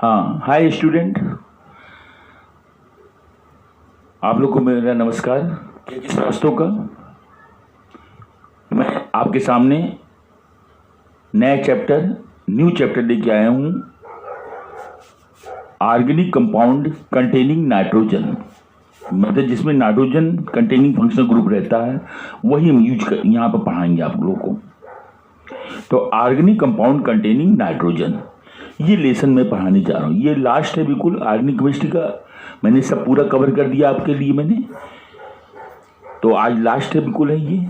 हाँ, hi student, आप लोग को मेरा नमस्कार। किस दोस्तों का मैं आपके सामने न्यू चैप्टर लेके आया हूँ। ऑर्गेनिक कंपाउंड कंटेनिंग नाइट्रोजन, मतलब जिसमें नाइट्रोजन कंटेनिंग फंक्शनल ग्रुप रहता है, वही हम यहाँ पर पढ़ाएंगे आप लोगों को। तो ऑर्गेनिक कंपाउंड कंटेनिंग नाइट्रोजन, ये लेसन में पढ़ाने जा रहा हूँ। ये लास्ट है बिल्कुल ऑर्गेनिक केमिस्ट्री का। मैंने सब पूरा कवर कर दिया आपके लिए मैंने, तो आज लास्ट है बिल्कुल है ये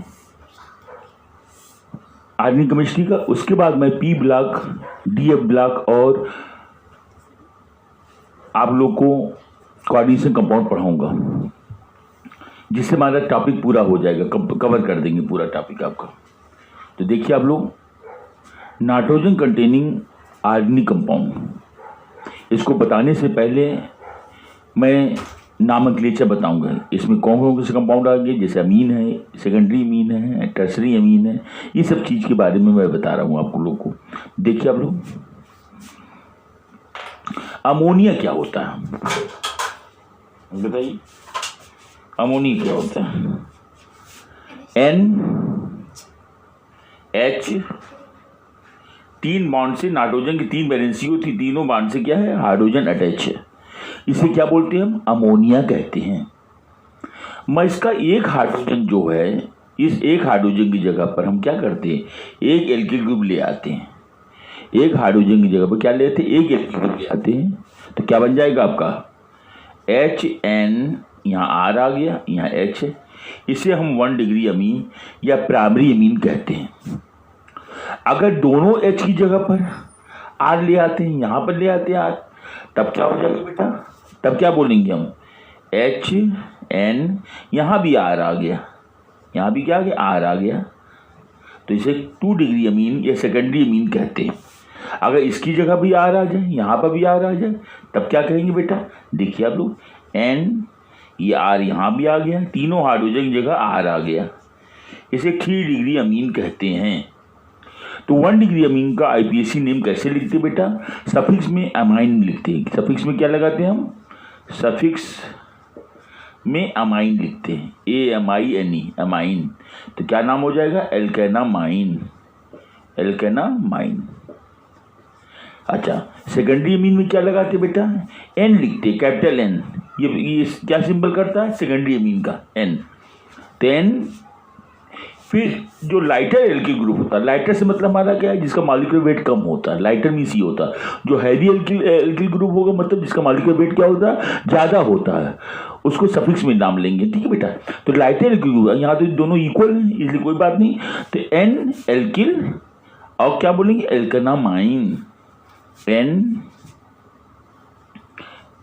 ऑर्गेनिक केमिस्ट्री का। उसके बाद मैं पी ब्लॉक, डीएफ ब्लॉक और आप लोग को कोऑर्डिनेशन कंपाउंड पढ़ाऊंगा, जिससे हमारा टॉपिक पूरा हो जाएगा, कवर कर देंगे पूरा टॉपिक आपका। तो देखिए आप लोग, नाइट्रोजन कंटेनिंग ऑर्गेनिक कंपाउंड, इसको बताने से पहले मैं नामकलेचर बताऊंगा। इसमें कौन कौन से कंपाउंड आ गए, जैसे अमीन है, सेकेंडरी अमीन है, टर्सरी अमीन है, ये सब चीज़ के बारे में मैं बता रहा हूँ आप लोग को। देखिए आप लोग, अमोनिया क्या होता है बताइए, अमोनिया क्या होता है? NH, तीन बॉन्ड से नाइट्रोजन की तीन वैलेंसी होती, तीनों बॉन्ड से क्या है, हाइड्रोजन अटैच है। इसे क्या बोलते हैं हम? अमोनिया कहते हैं। मैं इसका एक हाइड्रोजन जो है, इस एक हाइड्रोजन की जगह पर हम क्या करते हैं, एक एल्किल ग्रुप ले आते हैं। एक हाइड्रोजन की जगह पर क्या लेते हैं, एक एल्किल ग्रुप ले आते हैं। तो क्या बन जाएगा आपका HN, यहाँ R आ गया, यहाँ H है। इसे हम 1 डिग्री अमीन या प्राइमरी अमीन कहते हैं। अगर दोनों H की जगह पर R ले आते हैं, यहाँ पर ले आते हैं R, तब क्या हो जाएगा बेटा? तब क्या बोलेंगे हम? HN, यहाँ भी R आ गया, यहाँ भी क्या आ गया, R आ गया। तो इसे 2 डिग्री अमीन या सेकेंडरी अमीन कहते हैं। अगर इसकी जगह भी R आ जाए, यहाँ पर भी R आ जाए, तब क्या कहेंगे बेटा? देखिए आप लोग, N, ये R यहाँ भी आ गया, तीनों हाइड्रोजन की जगह R आ गया, इसे 3 डिग्री अमीन कहते हैं। तो 1 डिग्री अमीन का आईपीएसी नेम कैसे लिखते बेटा? सफिक्स में अमाइन लिखते हैं। सफिक्स में क्या लगाते हैं हम? सफिक्स में अमाइन लिखते हैं, AMINE, अमाइन। तो क्या नाम हो जाएगा? एल्केनामाइन, एल्केनामाइन। अच्छा, सेकेंडरी अमीन में क्या लगाते बेटा? N लिखते, कैपिटल N। ये क्या सिंबल करता है? सेकेंडरी अमीन का N। तो N, फिर जो लाइटर एल्किल ग्रुप होता है, लाइटर से मतलब हमारा क्या है, जिसका मॉलिक्यूलर वेट कम होता है, लाइटर मीन्स ये होता है। जो हैवी एल्किल ग्रुप होगा, मतलब जिसका मॉलिक्यूलर वेट क्या होता है, ज़्यादा होता है, उसको सफिक्स में नाम लेंगे। ठीक है बेटा? तो लाइटर एल्किल ग्रुप, यहाँ तो दोनों इक्वल हैं, इसलिए कोई बात नहीं। तो N एल्किल, और क्या बोलेंगे? एल्केनामाइन। N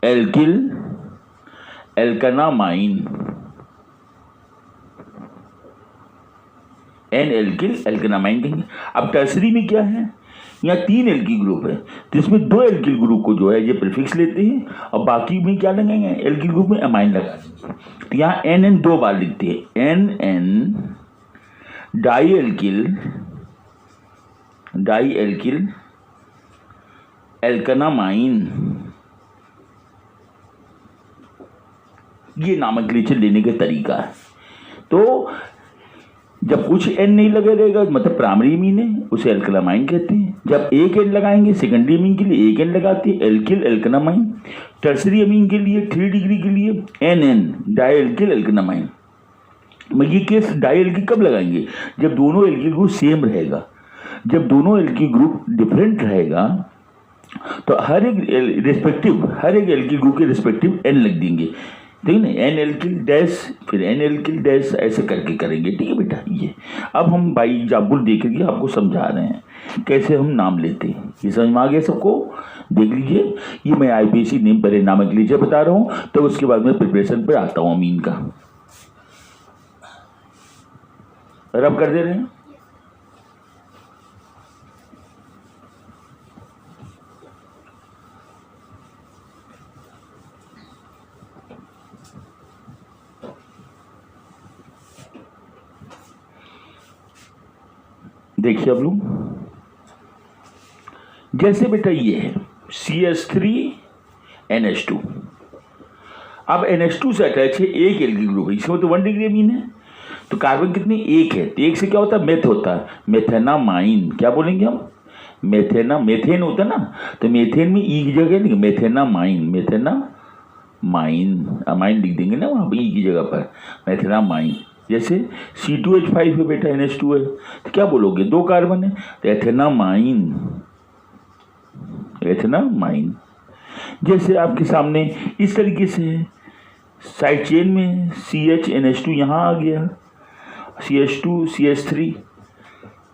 एल्किल, एल्केनामाइन, N एल्किल, एल्केनामाइन कहेंगे। अब टर्सरी में क्या है, यहाँ 3 एल्किल ग्रुप है, तो इसमें 2 एल्किल ग्रुप को जो है ये प्रीफिक्स लेते हैं, और बाकी में क्या लगाएंगे, एल्किल ग्रुप में अमाइन लगा देंगे। तो यहाँ NN 2 बार लिखते हैं, NN डाई एल्किल, एल्केनामाइन। ये नामकलेचर लेने का तरीका है। तो जब कुछ N नहीं लगे रहेगा, मतलब प्राइमरी अमीन है, उसे एल्केनामाइन कहते हैं। जब एक N लगाएंगे सेकेंडरी अमीन के लिए, एक N लगाते हैं, एल्किल, एल्केनामाइन। टर्सरी अमीन के लिए 3 डिग्री के लिए NN डाई एल्किल, एल्केनामाइन। ये केस डाई एल्किल कब लगाएंगे? जब दोनों एल्किल ग्रुप सेम रहेगा। जब दोनों एल्किल ग्रुप डिफरेंट रहेगा, तो हर एक एल्किल ग्रुप के रिस्पेक्टिव N लग देंगे। ठीक है ना? N एल्किल डैश, फिर N एल्किल डैश, ऐसे करके करेंगे। ठीक है बेटा? ये अब हम बाई एग्जाम्पल देख करके आपको समझा रहे हैं कैसे हम नाम लेते हैं। ये समझ में आ गया सबको? देख लीजिए, ये मैं आईपीसी नेम पहले नामकलेचर बता रहा हूँ, तो उसके बाद मैं प्रिपरेशन पर आता हूँ अमीन का। रब कर दे रहे हैं। देखिए अब लोग, जैसे बेटा ये है CH3NH2। अब NH2 से अटैच है एक एल्किल ग्रुप है, इसमें तो 1 डिग्री अमीन है, तो कार्बन कितनी एक है, तो एक से क्या होता है मेथ होता है, मेथेनामाइन। क्या बोलेंगे हम, मेथेन होता है ना, तो मेथेन में ई की जगह नहीं, मेथेनामाइन अमाइन लिख देंगे ना वहाँ पर ई की जगह पर, मेथेनामाइन। जैसे C2H5 है बेटा, NH2 है, तो क्या बोलोगे, 2 कार्बन है, तो एथेनामाइन। जैसे आपके सामने इस तरीके से साइड चेन में CHNH2 यहाँ आ गया, CH2 CH3,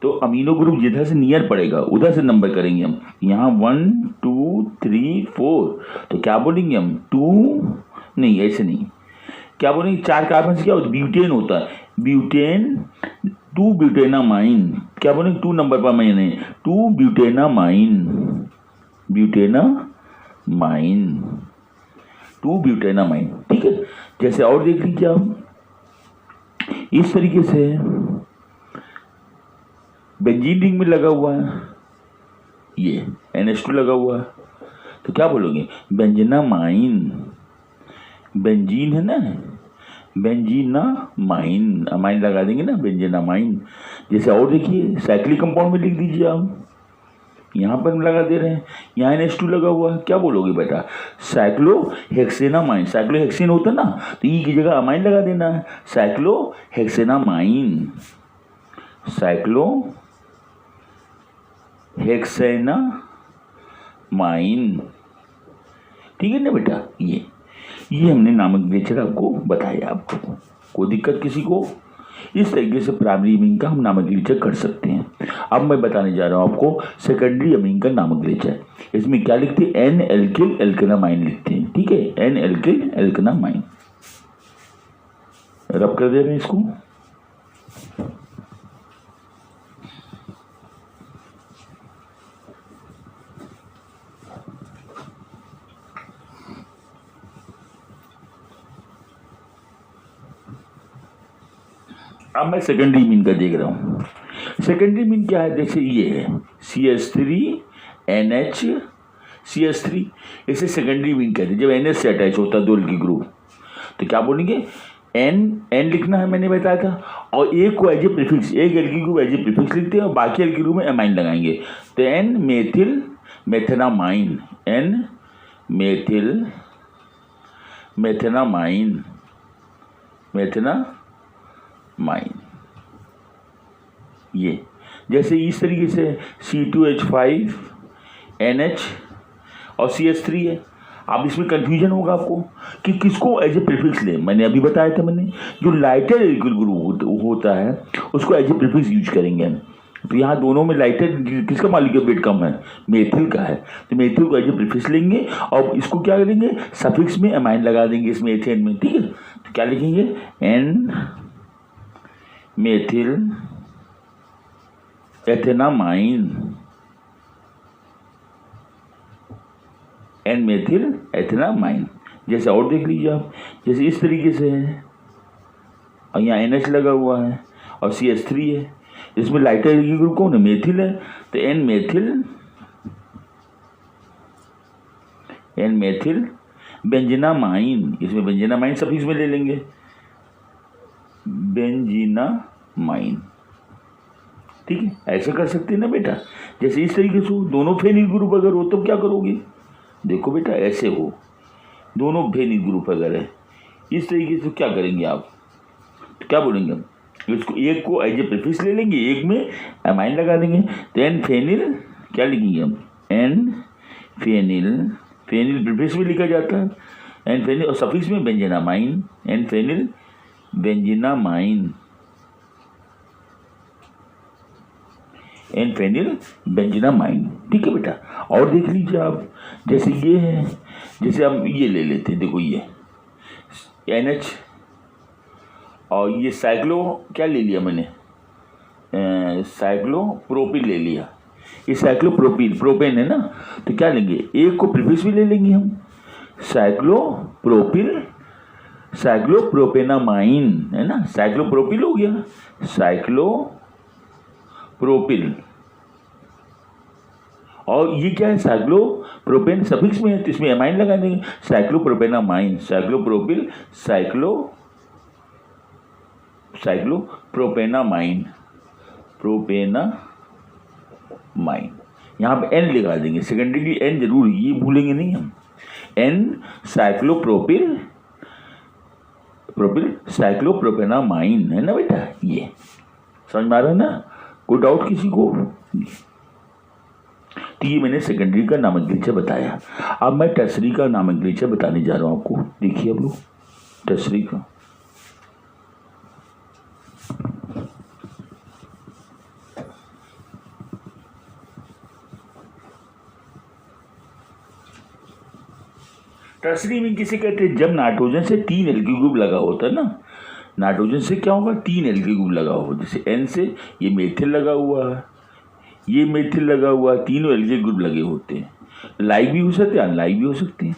तो अमीनो ग्रुप जिधर से नियर पड़ेगा उधर से नंबर करेंगे हम, यहाँ 1 2 3 4, तो क्या बोलेंगे हम 2, नहीं ऐसे नहीं, क्या बोलेंगे 4 कार्बन से क्या होता है, ब्यूटेन होता है, ब्यूटेन 2 ब्यूटेनामाइन। क्या बोलेंगे 2 नंबर पर मैंने 2 ब्यूटेनामाइन 2 ब्यूटेनामाइन, ठीक है। जैसे और देख लीजिए आप, इस तरीके से बेंजीन रिंग में लगा हुआ है, ये NH2 लगा हुआ है, तो क्या बोलोगे बेंजीनामाइन, बेंजीन है ना, बेंजीनामाइन, अमाइन लगा देंगे ना, बेंजीनामाइन। जैसे और देखिए साइक्लिक कंपाउंड में लिख दीजिए आप, यहाँ पर हम लगा दे रहे हैं, यहाँ NH2 लगा हुआ है, क्या बोलोगे बेटा साइक्लोहेक्सेनामाइन, साइक्लोहेक्सेन होता है ना, तो ई की जगह अमाइन लगा देना है, साइक्लोहेक्सेनामाइन, ठीक है ना बेटा। ये हमने नॉमेनक्लेचर आपको बताया, आपको कोई दिक्कत किसी को, इस तरीके से प्राइमरी अमीन का हम नॉमेनक्लेचर कर सकते हैं। अब मैं बताने जा रहा हूँ आपको सेकेंडरी अमीन का नॉमेनक्लेचर। इसमें क्या लिखते हैं, एन एल्किल एल्केनामाइन लिखते हैं, ठीक है, एन एल्किल एल्केनामाइन। रब कर दे रहे हैं इसको, अब मैं सेकेंडरी मीन का देख रहा हूँ। सेकेंडरी मीन क्या है, जैसे ये है CH3NH CH3, इसे सेकेंडरी मीन कहते हैं जब NH से अटैच होता है 2 एल्किल ग्रुप। तो क्या बोलेंगे, N लिखना है मैंने बताया था, और एक को एज ए प्रीफिक्स, एक alkyl group as a prefix लिखते हैं और बाकी एल्किल ग्रुप में अमाइन लगाएंगे, तो N मेथिल मेथेनामाइन, N मेथिल मेथेनामाइन ये। जैसे इस तरीके से C2H5NH और CH3 है। अब इसमें कंफ्यूजन होगा आपको कि किसको एज ए प्रीफिक्स ले, मैंने अभी बताया था, मैंने जो लाइटर एल्किल ग्रुप होता है उसको एज ए प्रीफिक्स यूज करेंगे हम। तो यहाँ दोनों में लाइटर किसका मॉलिक्यूलर वेट कम है, मेथिल का है, तो मेथिल को एज ए प्रीफिक्स लेंगे और इसको क्या करेंगे, सफिक्स में अमाइन लगा देंगे इसमें एथेन में, ठीक है। तो क्या लिखेंगे, N मेथिल एथेनामाइन, N मेथिल एथेनामाइन। जैसे और देख लीजिए आप, जैसे इस तरीके से है और यहाँ NH लगा हुआ है और CH3 है, इसमें लाइटर एल्किल ग्रुप कौन है, मेथिल है, तो N मेथिल बेंजीनामाइन, इसमें बेंजीनामाइन सफिक्स में ले लेंगे, बेंजीनामाइन, ठीक है। ऐसा कर सकते हैं ना बेटा। जैसे इस तरीके से दोनों फेनिल ग्रुप अगर हो तो क्या करोगे, देखो बेटा ऐसे हो, दोनों फेनिल ग्रुप अगर है इस तरीके से क्या करेंगे आप, तो क्या बोलेंगे हम, इसको एक को एज ए प्रीफिक्स ले लेंगे, एक में अमाइन लगा देंगे, तो एन फेनिल क्या लिखेंगे हम, एन फेनिल, फेनिल प्रीफिक्स में लिखा जाता है, एन फेनिल, और सफिक्स में बेंजीनामाइन, एन फेनिल बेंजीनामाइन, एन फेनिल बेंजीनामाइन, ठीक है बेटा। और देख लीजिए आप, जैसे ये है, जैसे हम ये ले लेते हैं, देखो ये NH और ये साइक्लो क्या ले लिया मैंने, साइक्लोप्रोपिल ले लिया, ये साइक्लोप्रोपिल प्रोपेन है ना, तो क्या लेंगे, एक को प्रीफिक्स भी ले लेंगे हम, साइक्लोप्रोपेनामाइन है ना, साइक्लोप्रोपिल हो गया, साइक्लोप्रोपिल, और ये क्या है, साइक्लोप्रोपेन सफिक्स में है तो इसमें एमाइन लगा देंगे, साइक्लोप्रोपेनामाइन, साइक्लोप्रोपेनामाइन, प्रोपेनामाइन। यहाँ पे एन लगा देंगे, सेकेंडरी एन जरूर, ये भूलेंगे नहीं हम। एन साइक्लोप्रोपिल साइक्लोप्रोपेनामाइन है ना बेटा, ये समझ में आ रहा है ना, कोई डाउट किसी को? तो ये मैंने सेकेंडरी का नामकलिचय बताया। अब मैं टर्सरी का नामकलिचय बताने जा रहा हूँ आपको। देखिए अब लोग टर्सरी का, टर्सरी में किसे कहते हैं, जब नाइट्रोजन से 3 एल्किल ग्रुप लगा होता है ना, नाइट्रोजन से क्या होगा, 3 एल्किल ग्रुप लगा हो, जैसे एन से ये मेथिल लगा हुआ है, ये मेथिल लगा हुआ है, तीनों एल्किल ग्रुप लगे होते हैं। लाइक भी हो सकते हैं, अनलाइक भी हो सकते हैं।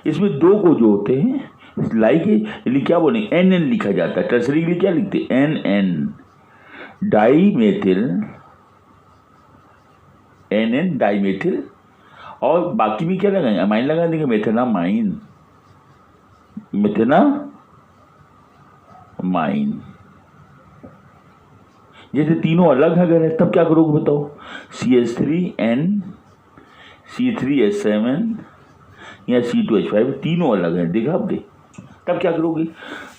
इसमें 2 को जो होते हैं लाइक के लिए क्या बोले, एन एन लिखा जाता है। टर्सरी के लिए क्या लिखते हैं, एन एन डाई मेथिल, और बाकी भी क्या लगाएंगे, अमाइन लगा देंगे, मेथेनामाइन। जैसे तीनों अलग अगर है तब क्या करोगे बताओ, CH3N, C3H7 या C2H5, तीनों अलग है, देखा आपने, तब क्या करोगे।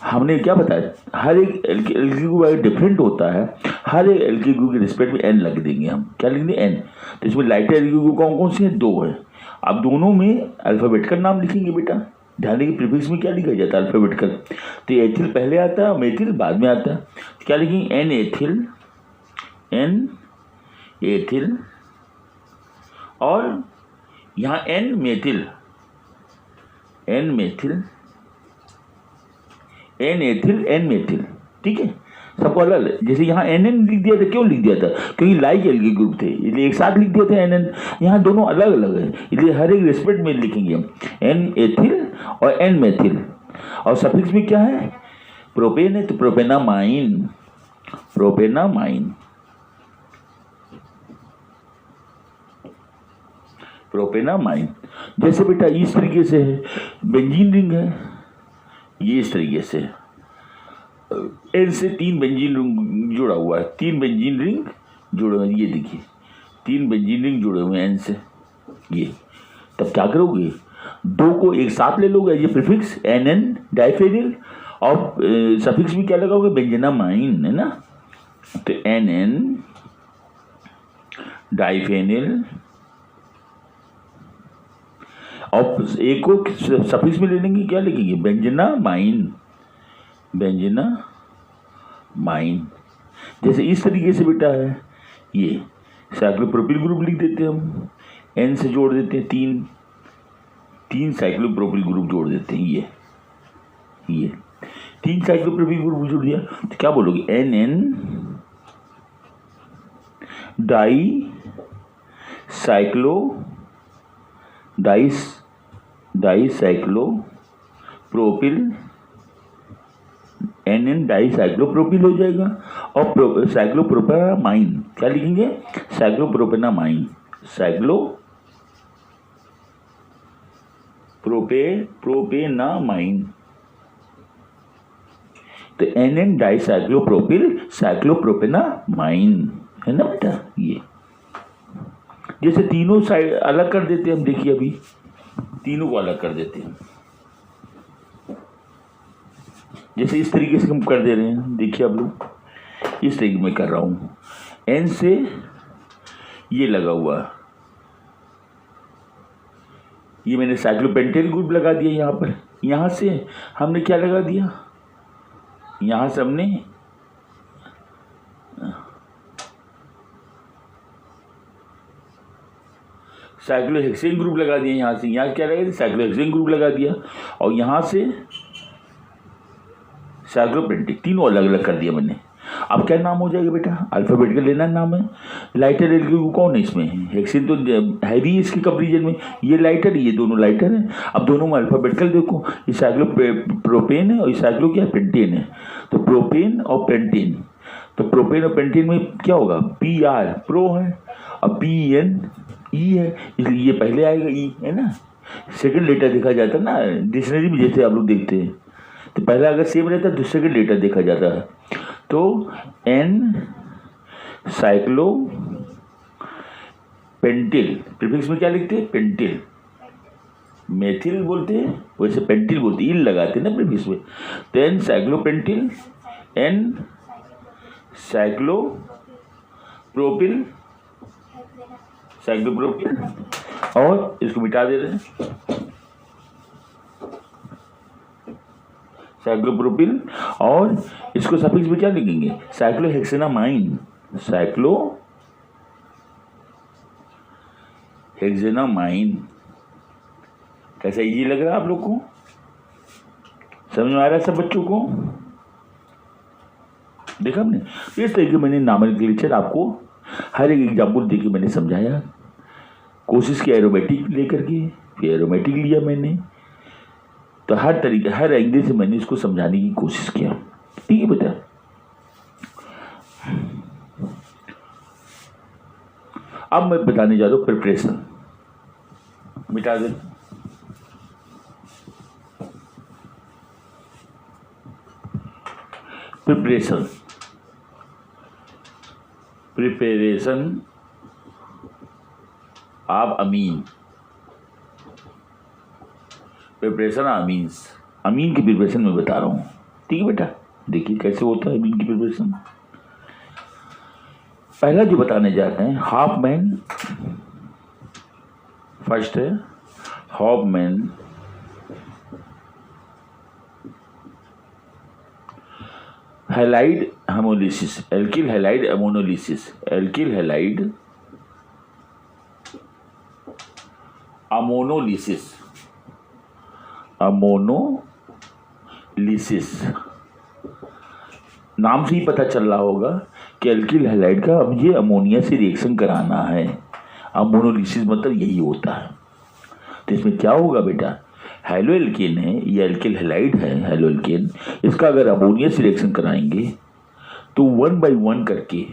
हमने क्या बताया, हर एक एल्किल ग्रुप डिफरेंट होता है, हर एक एल्किल ग्रुप के रिस्पेक्ट में एन लग देंगे हम, क्या लिख देंगे, एन। तो इसमें लाइटर एल्किल ग्रुप कौन कौन से हैं, 2 है। अब दोनों में अल्फ़ाबेटिकल नाम लिखेंगे बेटा, ध्यान देंगे प्रीफिक्स में क्या लिखा जाता है, अल्फ़ाबेटिकल। तो एथिल पहले आता है, मेथिल बाद में आता है, तो क्या लिखेंगे, एन एथिल, और यहाँ एन मेथिल, ठीक है, सबको अलग अलग। जैसे यहाँ एन लिख दिया था, क्यों लिख दिया था, क्योंकि लाइक एल्किल ग्रुप थे, इसलिए एक साथ लिख दिए थे एन। यहाँ दोनों अलग अलग है, इसलिए हर एक रिस्पेक्ट में लिखेंगे हम, एन एथिल और एन मेथिल। और सफिक्स में क्या है, प्रोपेन है तो प्रोपेनामाइन। जैसे बेटा इस तरीके से है, बेंजीन रिंग है, ये इस तरीके से एन से 3 बेंजीन रिंग जुड़ा हुआ है, 3 बेंजीन रिंग जुड़े हुए हैं, ये देखिए 3 बेंजीन रिंग जुड़े हुए हैं एन से, ये। तब क्या करोगे, 2 को एक साथ ले लोगे, ये प्रीफिक्स एन डाइफेनिल, और सफिक्स में क्या लगाओगे, बेंजेनामाइन है ना, तो एन डाइफेनिल, और एक को सफिक्स में ले लेंगे, क्या लिखेंगे, बेंजेनामाइन। जैसे इस तरीके से बेटा है, ये साइक्लोप्रोपिल ग्रुप लिख देते हैं हम, एन से जोड़ देते हैं, 3 साइक्लोप्रोपिल ग्रुप जोड़ देते हैं, ये 3 साइक्लोप्रोपिल ग्रुप जोड़ दिया तो क्या बोलोगे, N di cyclopropyl, N di cyclopropyl हो जाएगा। और साइक्लोप्रोपेनामाइन क्या लिखेंगे, साइक्लोप्रोपेनामाइन, प्रोपेनामाइन। तो एन डाई साइक्लोप्रोपेनामाइन है ना बेटा, ये। जैसे तीनों साइड अलग कर देते हैं हम, देखिए अभी तीनों को अलग कर देते हैं, जैसे इस तरीके से हम कर दे रहे हैं, देखिए आप लोग इस तरीके में कर रहा हूं, एन से ये लगा हुआ, ये मैंने साइक्लोपेंटेन ग्रुप लगा दिया यहाँ पर, यहाँ से हमने क्या लगा दिया, यहाँ से हमने साइक्लोहेक्सेन ग्रुप लगा दिया, यहाँ से यहाँ क्या लगा दिया, साइक्लोहेक्सेन ग्रुप लगा दिया, और यहाँ से साइक्लोपेंटेन, तीनों अलग अलग कर दिया मैंने। अब क्या नाम हो जाएगा बेटा, अल्फाबेटिकल लेना नाम है। लाइटर एल्किल ग्रुप कौन है इसमें, हेक्सेन तो है भी इसके कंपेरिजन में, ये लाइटर, ये दोनों लाइटर हैं। अब दोनों में अल्फाबेटिकल देखो, ये साइक्लोप्रोपेन है और ये साइक्लो क्या पेंटेन है, तो प्रोपेन और पेंटेन, तो प्रोपेन और पेंटेन में क्या होगा, PR प्रो है और PN ई है, इसलिए ये पहले आएगा, ई है ना। सेकंड लेटर देखा जाता है ना डिक्शनरी में, जैसे आप लोग देखते हैं, तो पहला अगर सेम रहता है तो सेकंड लेटर देखा जाता है। तो एन साइक्लो पेंटिल, प्रीफिक्स में क्या लिखते हैं, पेंटिल, मेथिल बोलते हैं, वैसे पेंटिल बोलते हैं, इल लगाते हैं ना प्रीफिक्स में। तो एन साइक्लोपेंटिल, एन साइक्लोप्रोपिल, साइक्लोप्रोपिल, और इसको मिटा दे रहे हैं, साइक्लोप्रोपिल, और इसको सफिक्स में क्या लिखेंगे, साइक्लोहेक्सेनामाइन, साइक्लोहेक्सेनामाइन। कैसा इजी लग रहा है आप लोग को, समझ में आ रहा है सब बच्चों को? देखा आपने, इस तरीके मैंने नॉमेनक्लेचर आपको हर एक एग्जाम्पल देके मैंने समझाया, कोशिश की एरोमेटिक लेकर के, फिर एरोमेटिक लिया मैंने, तो हर तरीके हर एंगल से मैंने इसको समझाने की कोशिश किया। ठीक है बेटा, अब मैं बताने जा रहा हूँ प्रिपरेशन, मिटा दे। Preparation of amine, preparation of amines, amine की प्रिपरेशन में बता रहा हूँ। ठीक है बेटा, देखिए कैसे होता है अमीन की प्रिपरेशन। पहला जो बताने जाते हैं हाफ मैन, फर्स्ट है half man halide haemolysis, alkyl halide ammonolysis, alkyl halide ammonolysis, ammonolysis. नाम से ही पता चल रहा होगा कि एल्किल हैलाइड का अब ये अमोनिया से रिएक्शन कराना है, अमोनोलिसिस मतलब यही होता है। तो इसमें क्या होगा बेटा, हैलो एल्केन है, ये एल्किल हैलाइड है हैलो एल्केन, इसका अगर अमोनिया से रिएक्शन कराएंगे तो 1 by 1 करके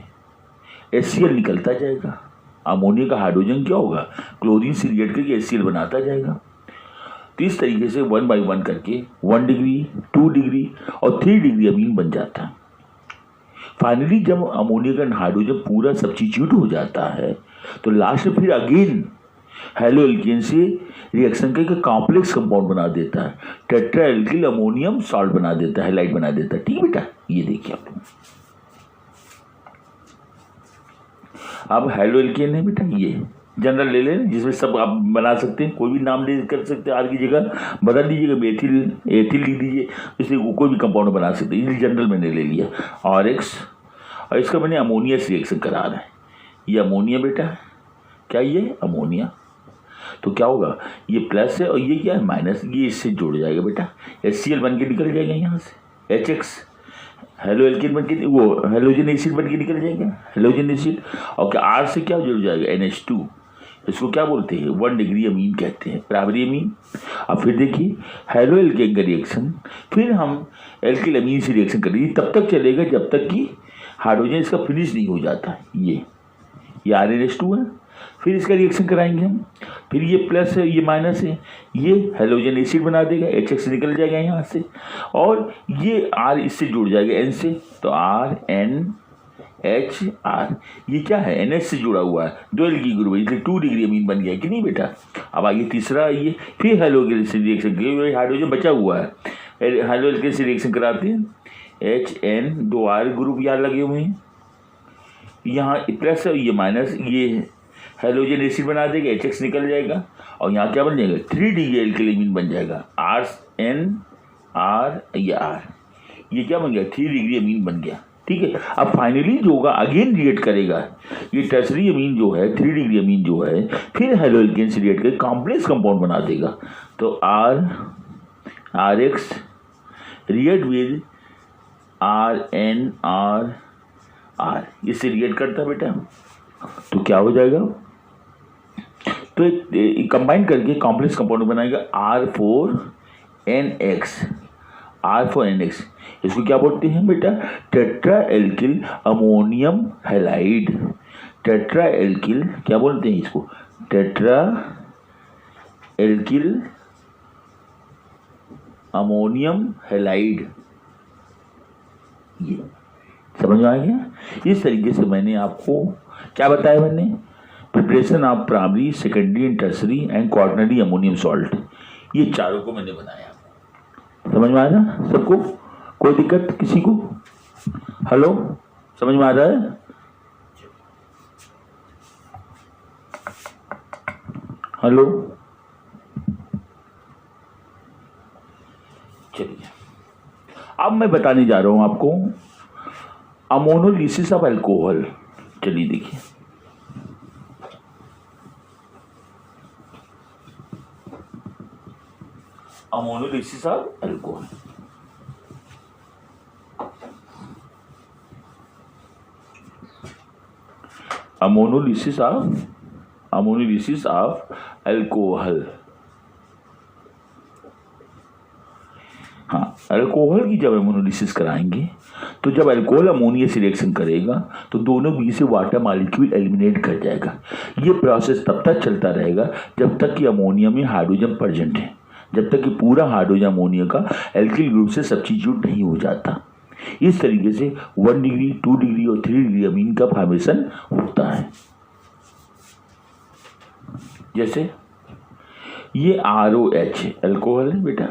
HCl निकलता जाएगा। अमोनिया का हाइड्रोजन क्या होगा, क्लोरीन से रिएक्ट करके HCl बनाता जाएगा। तो इस तरीके से 1 by 1 करके 1 डिग्री, 2 डिग्री और 3 डिग्री अमीन बन जाता है। फाइनली जब अमोनिया का हाइड्रोजन पूरा सब्स्टिट्यूट हो जाता है तो लास्ट में फिर अगेन हैलो एल्केन से रिएक्शन करके कॉम्प्लेक्स कंपाउंड बना देता है, टेट्रा एल्किल अमोनियम सॉल्ट बना देता है, हैलाइड बना देता है। ठीक बेटा, ये देखिए आप लोग, अब हैलो एल्केन है बेटा, ये जनरल ले लें जिसमें सब आप बना सकते हैं, कोई भी नाम ले कर सकते हैं, आर की जगह बदल दीजिएगा, मेथिल एथिल लिख दीजिए, इसलिए कोई भी कंपाउंड बना सकते हैं, इसलिए जनरल मैंने ले लिया RX, और इसका मैंने अमोनिया से रिएक्शन करा रहा है। ये अमोनिया बेटा, क्या ये अमोनिया, तो क्या होगा, ये प्लस है और ये क्या है माइनस, ये इससे जुड़ जाएगा बेटा, HCl बन के निकल जाएगा यहाँ से, HX हेलो एल्केन बन के, वो हेलोजन एसिड बन के निकल जाएगा, हेलोजन एसिड, और क्या R से क्या जुड़ जाएगा NH2, इसको क्या बोलते हैं 1 डिग्री अमीन कहते हैं, प्राइमरी अमीन। अब फिर देखिए हेलो एल्केन का रिएक्शन, फिर हम एल्किल अमीन से रिएक्शन करेंगे, तब तक चलेगा जब तक कि हाइड्रोजन इसका फिनिश नहीं हो जाता। ये RNH2 है, फिर इसका रिएक्शन कराएंगे हम, फिर ये प्लस है ये माइनस है, ये हेलोजन एसिड बना देगा, HX निकल जाएगा यहाँ से, और ये R इससे जुड़ जाएगा N से, तो RNHR, ये क्या है NH से जुड़ा हुआ है, 2 एल्किल ग्रुप है, इसलिए 2 डिग्री अमीन बन गया कि नहीं बेटा। अब आगे तीसरा ये, फिर हेलोजन से रिएक्शन करिए, हाइड्रोजन बचा हुआ है, हेलो एल्केन से रिएक्शन कराते हैं, HN 2 R ग्रुप यहाँ लगे हुए हैं, यहाँ प्लस है ये माइनस, ये हेलोजन एसिड बना देगा, HX निकल जाएगा, और यहाँ क्या बन जाएगा 3 डिग्री एल्किल अमीन बन जाएगा, RNR, ये R, ये क्या बन गया 3 डिग्री अमीन बन गया। ठीक है, अब फाइनली जो होगा अगेन रिएक्ट करेगा, ये टर्सरी अमीन जो है 3 डिग्री अमीन जो है, फिर हेलो एल्केन से रिएक्ट करके कॉम्प्लेक्स कंपाउंड बना देगा, तो RX रिएक्ट विद RNR, इससे रिएक्ट करता है बेटा, तो क्या हो जाएगा, तो एक कंबाइन करके कॉम्प्लेक्स कंपाउंड बनाएगा R4NX, इसको क्या बोलते हैं बेटा, tetra alkyl ammonium halide, tetra alkyl क्या बोलते हैं इसको, टेट्रा एल्किल अमोनियम हैलाइड। ये समझ में आ गया। इस तरीके से मैंने आपको क्या बताया, मैंने preparation of primary secondary and tertiary and quaternary ammonium salt, ये चारों को मैंने बनाया। समझ में आ रहा है सबको? कोई दिक्कत किसी को? हेलो, समझ में आ रहा है? हेलो, चलिए अब मैं बताने जा रहा हूं आपको अमोनोलिसिस ऑफ अल्कोहल। चलिए देखिए, ammonolysis of alcohol. Ammonolysis of alcohol. हाँ, अल्कोहल की जब अमोनोलिसिस कराएंगे तो जब अल्कोहल अमोनिया से रिएक्शन करेगा तो दोनों बीच से वाटर मॉलिक्यूल एलिमिनेट कर जाएगा। ये प्रोसेस तब तक चलता रहेगा जब तक कि अमोनिया में हाइड्रोजन प्रेजेंट है, जब तक कि पूरा हाइड्रोजन अमोनिया का एल्किल ग्रुप से सब्स्टिट्यूट नहीं हो जाता। इस तरीके से 1 डिग्री 2 डिग्री और 3 डिग्री अमीन का फॉर्मेशन होता है। जैसे ये ROH अल्कोहल है बेटा,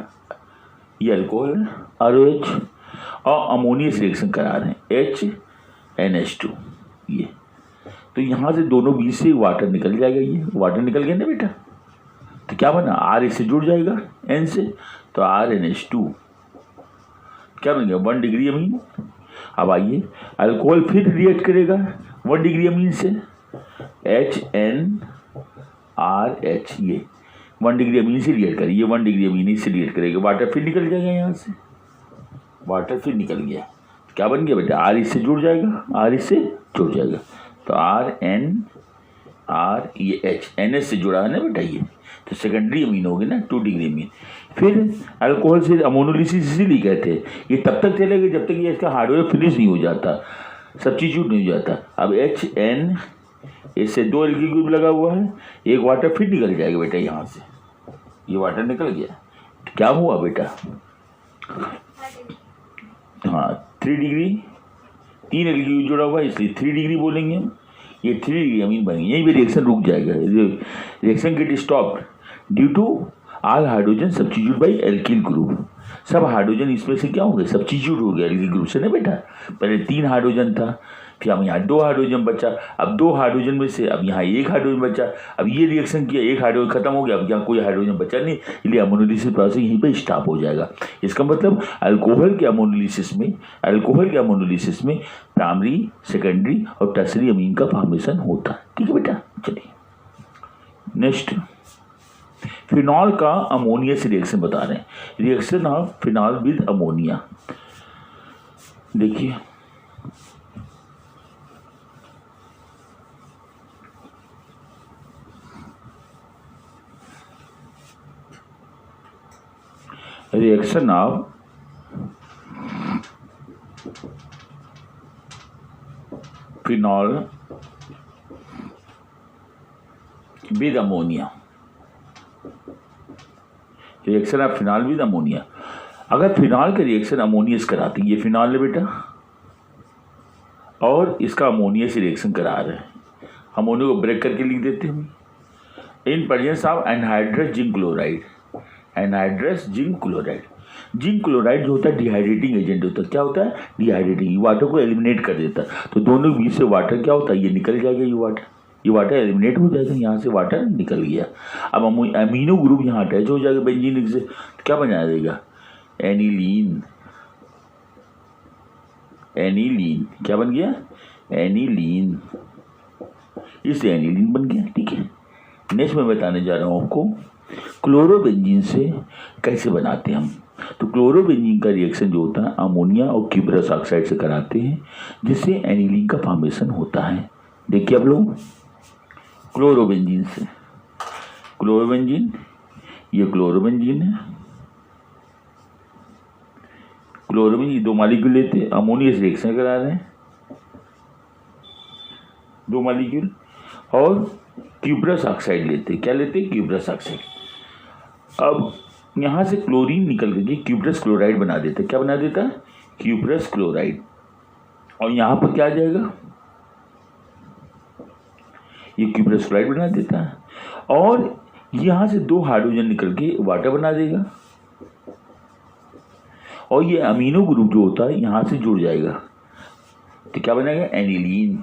ये अल्कोहल है ROH, और अमोनिया से रिएक्शन करा रहे हैं HNH2। ये तो यहाँ से दोनों बीच से वाटर निकल जाएगा। ये वाटर निकल गया ना बेटा, तो क्या बना, R इससे जुड़ जाएगा N से, तो RNH2 क्या बन गया 1 डिग्री अमीन। अब आइए अल्कोहल फिर रिएक्ट करेगा 1 डिग्री अमीन से HNRH, ये 1 डिग्री अमीन से रिएक्ट करेगी, ये 1 डिग्री अमीन से रिएक्ट करेगा, वाटर फिर निकल जाएगा यहाँ से, वाटर फिर निकल गया, क्या बन गया बेटा, R इससे जुड़ जाएगा, R इससे जुड़ जाएगा, तो RNR, ये HNH से जुड़ा है ना बेटा, ये तो सेकेंडरी अमीन हो गई ना 2 डिग्री अमीन। फिर अल्कोहल से अमोनोलिसिस इसीलिए कहते हैं, ये तब तक चलेगा जब तक ये इसका हार्डवेयर फिनिश नहीं हो जाता, सब्स्टिट्यूट नहीं हो जाता। अब HN, इससे 2 एल्किल ग्रुप लगा हुआ है, एक वाटर फिर निकल जाएगा बेटा यहाँ से, ये वाटर निकल गया, तो क्या हुआ बेटा, हाँ 3 डिग्री, 3 एल्किल ग्रुप जुड़ा हुआ है इसलिए 3 डिग्री बोलेंगे हम, ये 3 डिग्री अमीन बनेंगे। यहीं पे रिएक्शन रुक जाएगा, reaction get stop due to all hydrogen substitute by alkyl group. सब हाइड्रोजन इसमें से क्या हो गए, सब्स्टिट्यूट हो गया एल्किल ग्रुप से ना बेटा। पहले 3 हाइड्रोजन था, फिर हम यहाँ 2 हाइड्रोजन बचा, अब 2 हाइड्रोजन में से अब यहाँ 1 हाइड्रोजन बचा, अब ये रिएक्शन किया, 1 हाइड्रोजन खत्म हो गया, अब यहाँ कोई हाइड्रोजन बचा नहीं, इसलिए अमोनोलिसिस प्रोसेस यहीं पे स्टॉप हो जाएगा। इसका मतलब अल्कोहल के अमोनोलिसिस में प्राइमरी, सेकेंडरी और टर्सरी अमीन का फॉर्मेशन होता है। ठीक है बेटा, चलिए नेक्स्ट, फिनॉल का अमोनिया से रिएक्शन बता रहे हैं, reaction of phenol with ammonia. देखिए reaction of phenol with ammonia, reaction of phenol with ammonia. अगर फिनॉल का रिएक्शन अमोनिया से कराती है, ये फिनॉल है बेटा और इसका अमोनिया से रिएक्शन करा रहे हैं, अमोनिया को ब्रेक करके लिख देते हैं in presence of anhydrous zinc chloride. Anhydrous zinc chloride, zinc chloride जो होता है डिहाइड्रेटिंग एजेंट होता है। क्या होता है, डिहाइड्रेटिंग, वाटर को एलिमिनेट कर देता है, तो दोनों बीच से वाटर क्या होता है, ये निकल जाएगा, ये वाटर एलिमिनेट हो जाएगा, यहाँ से वाटर निकल गया। अब अमीनो ग्रुप यहाँ अटैच हो जाएगा बेंजीन से, तो क्या बना देगा, एनिलीन। एनिलीन क्या बन गया, एनिलीन, इससे एनिलीन बन गया। ठीक है, नेक्स्ट मैं बताने जा रहा हूँ आपको क्लोरोबेंजीन से कैसे बनाते हैं हम। तो क्लोरोबेंजीन का रिएक्शन जो होता है अमोनिया और क्यूबरस ऑक्साइड से कराते हैं, जिससे एनिलीन का फॉर्मेशन होता है। देखिए आप लोग, क्लोरोबेंजीन से, क्लोरोबेंजीन, ये क्लोरोबेंजीन है, क्लोरोबेंजीन 2 मॉलिक्यूल लेते हैं, अमोनिया से रिएक्शन करा रहे हैं 2 मॉलिक्यूल, और क्यूप्रस ऑक्साइड लेते हैं। क्या लेते हैं? Cuprous oxide. अब यहाँ से क्लोरीन निकल करके क्यूप्रस क्लोराइड बना देता है। क्या बना देता है? Cuprous chloride. और यहाँ पर क्या आ जाएगा? ये क्यूप्रस क्लोराइड बना देता है। और यहाँ से 2 हाइड्रोजन निकल के वाटर बना देगा। और ये अमीनो ग्रुप जो होता है यहाँ से जुड़ जाएगा, तो क्या बनेगा? एनिलीन।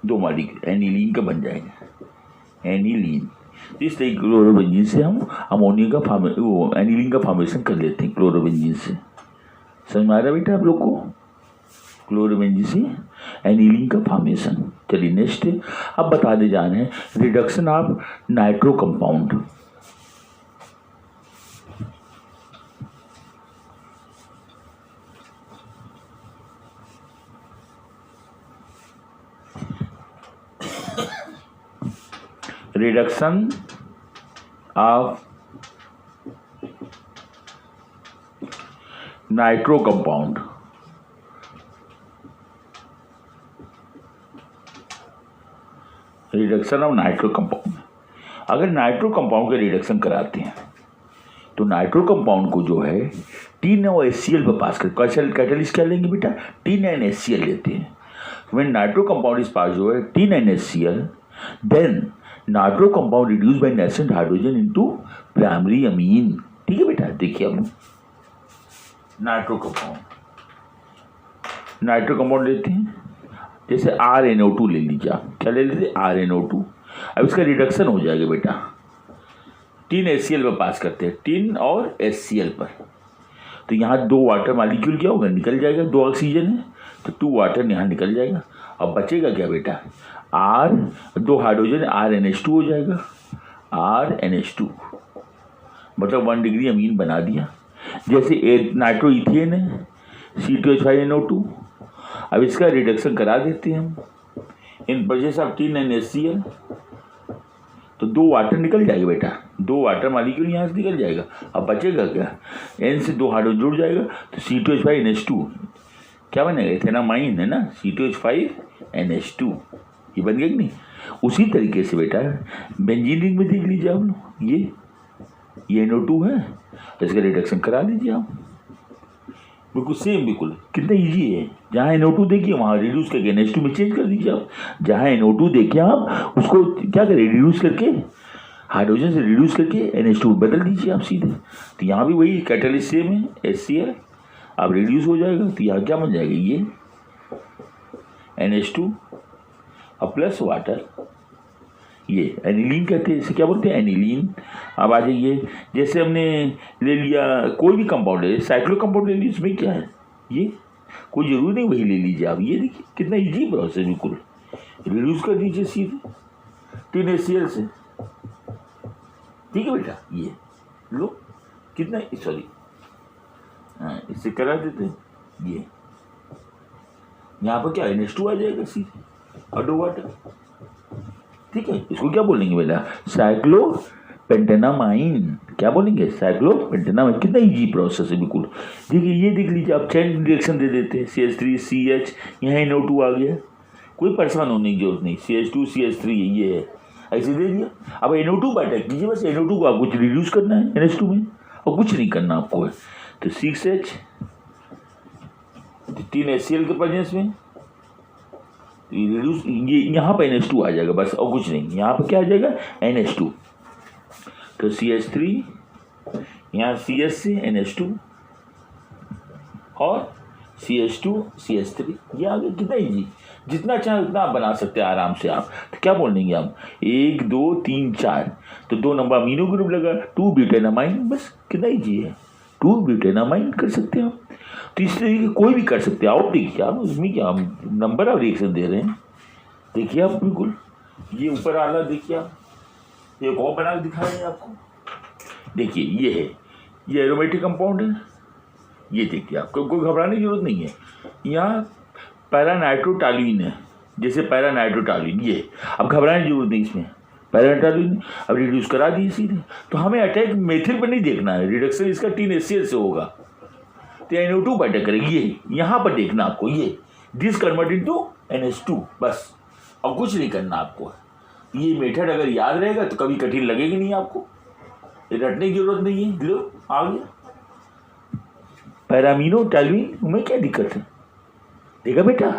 2 मॉलिक्यूल एनिलीन का बन जाएगा, एनिलीन। इस तरीके क्लोरोबेंजीन से हम अमोनिया का एनिलीन का फॉर्मेशन कर लेते हैं क्लोरोबेंजीन से। समझ में आ रहा है बेटा आप लोग को? क्लोरोबेंजीन से एनिलीन का फॉर्मेशन। चलिए नेक्स्ट अब बता दे जा रहे हैं reduction of nitro compound. Reduction of nitro compound. Reduction of nitro compound. अगर नाइट्रो कंपाउंड का रिडक्शन कराते हैं तो नाइट्रो कंपाउंड को जो है टीन और HCl पर पास कर, कैटलिस्ट क्या लेंगे बेटा? टीन एंड HCl लेते हैं। When nitro compound is pass जो है tin and HCl, then nitro compound reduce by nascent hydrogen into primary amine. ठीक है बेटा, देखिए अब नाइट्रो कंपाउंड लेते हैं, जैसे RnO2 ले लीजिए आप। क्या ले लेते? RnO2। अब इसका रिडक्शन हो जाएगा बेटा, टीन HCl पर पास करते हैं, टीन और HCl पर। तो यहाँ 2 वाटर मॉलिक्यूल क्या होगा? निकल जाएगा। 2 ऑक्सीजन है तो 2 वाटर यहाँ निकल जाएगा। अब बचेगा क्या बेटा? 2 हाइड्रोजन RnH2 हो जाएगा, RnH2, मतलब 1 डिग्री अमीन बना दिया। जैसे नाइट्रो इथेन है C2H5NO2। अब इसका रिडक्शन करा देते हैं हम in presence of tin and HCl, तो 2 वाटर निकल जाएगा बेटा, 2 वाटर मॉलिक्यूल यहाँ से निकल जाएगा। अब बचेगा क्या? N से 2 हाइड्रोजन जुड़ जाएगा तो C2H5NH2 क्या बनेगा? इथेनामाइन है ना, C2H5NH2 ये बन गया कि नहीं? उसी तरीके से बेटा बेंजीन रिंग में देख लीजिए आप लोग, ये NO2 है, इसका रिडक्शन करा लीजिए आप। बिल्कुल सेम, बिल्कुल कितना इजी है। जहाँ NO2 देखिए वहाँ रिड्यूस करके NH2 में चेंज कर दीजिए आप। जहाँ NO2 देखिए आप उसको क्या करें? रिड्यूस करके हाइड्रोजन से रिड्यूस करके NH2 बदल दीजिए आप सीधे। तो यहाँ भी वही कैटलिस्ट सेम है, HCl। अब रिड्यूस हो जाएगा तो यहाँ क्या बन जाएगा? ये NH2 और प्लस वाटर, ये एनिलीन कहते हैं। इसे क्या बोलते हैं? एनिलीन। अब आ जाइए, जैसे हमने ले लिया कोई भी कंपाउंड है, साइक्लो कंपाउंड ले लीजिए, इसमें क्या है? ये कोई जरूरी नहीं वही ले लीजिए आप। ये देखिए कितना इजी प्रोसेस, बिल्कुल रिड्यूस कर दीजिए सीधे टीन HCl से। ठीक है बेटा, ये लो कितना, सॉरी हाँ इससे करा देते हैं। ये यहाँ पर क्या NH2 आ जाएगा सीधे और 2 वाटर। ठीक है, इसको क्या बोलेंगे बेटा? साइक्लोपेंटेनामाइन। क्या बोलेंगे? साइक्लोपेंटेनामाइन। कितना इजी प्रोसेस है, बिल्कुल। देखिए ये देख लीजिए आप, चेन रिएक्शन दे देते हैं, CH3CH, यहाँ NO2 आ गया, कोई परेशान होने की जरूरत नहीं। CH2 CH3 ये है, ऐसे दे दिया। अब NO2 बाटा कीजिए, बस NO2 को आपको रिड्यूस करना है NH2 में, और कुछ नहीं करना आपको है। तो 6H 3 HCl के प्रेजेंस में रिड्यूस, ये यहाँ पर NH2 आ जाएगा बस, और कुछ नहीं। यहाँ पर क्या आ जाएगा? NH2। तो CH3 यहाँ CH से NH2 और CH2 CH3, ये आ गया। कितना इजी, जितना चाहे उतना आप बना सकते हैं आराम से आप। तो क्या बोल देंगे आप? 1 2 3 4, तो 2 नंबर अमीनो ग्रुप लगा, 2 ब्यूटेनामाइन। बस कितना इजी है, 2 ब्यूटेनामाइन कर सकते हैं आप। तो इस तरीके कोई भी कर सकते हैं आप। देखिए आप उसमें क्या नंबर ऑफ रिएक्शन दे रहे हैं, देखिए आप बिल्कुल। ये ऊपर वाला देखिए आप, एक और बना के दिखा रहे हैं आपको। देखिए ये है, ये एरोमेटिक कंपाउंड है। ये देखिए आपको कोई घबराने की जरूरत नहीं है। यहाँ पैरानाइट्रोटॉलुइन है, जैसे पैरानाइट्रोटॉलुइन, ये अब घबराने की जरूरत नहीं इसमें। पैरानाइट्रोटॉलुइन अब रिड्यूस करा दिए सीधे। तो हमें अटैक मेथिल पर नहीं देखना है, रिडक्शन इसका टीन HCl से होगा, तो NO2 पर अटैक करेगी। ये यहाँ पर देखना आपको, ये दिस कन्वर्ट इनटू NH2, बस, और कुछ नहीं करना आपको। ये मेथड अगर याद रहेगा तो कभी कठिन लगेगी नहीं आपको, ये रटने की जरूरत नहीं है। लो आ गया पैरामीनो टैलवीन में, क्या दिक्कत है? देखा बेटा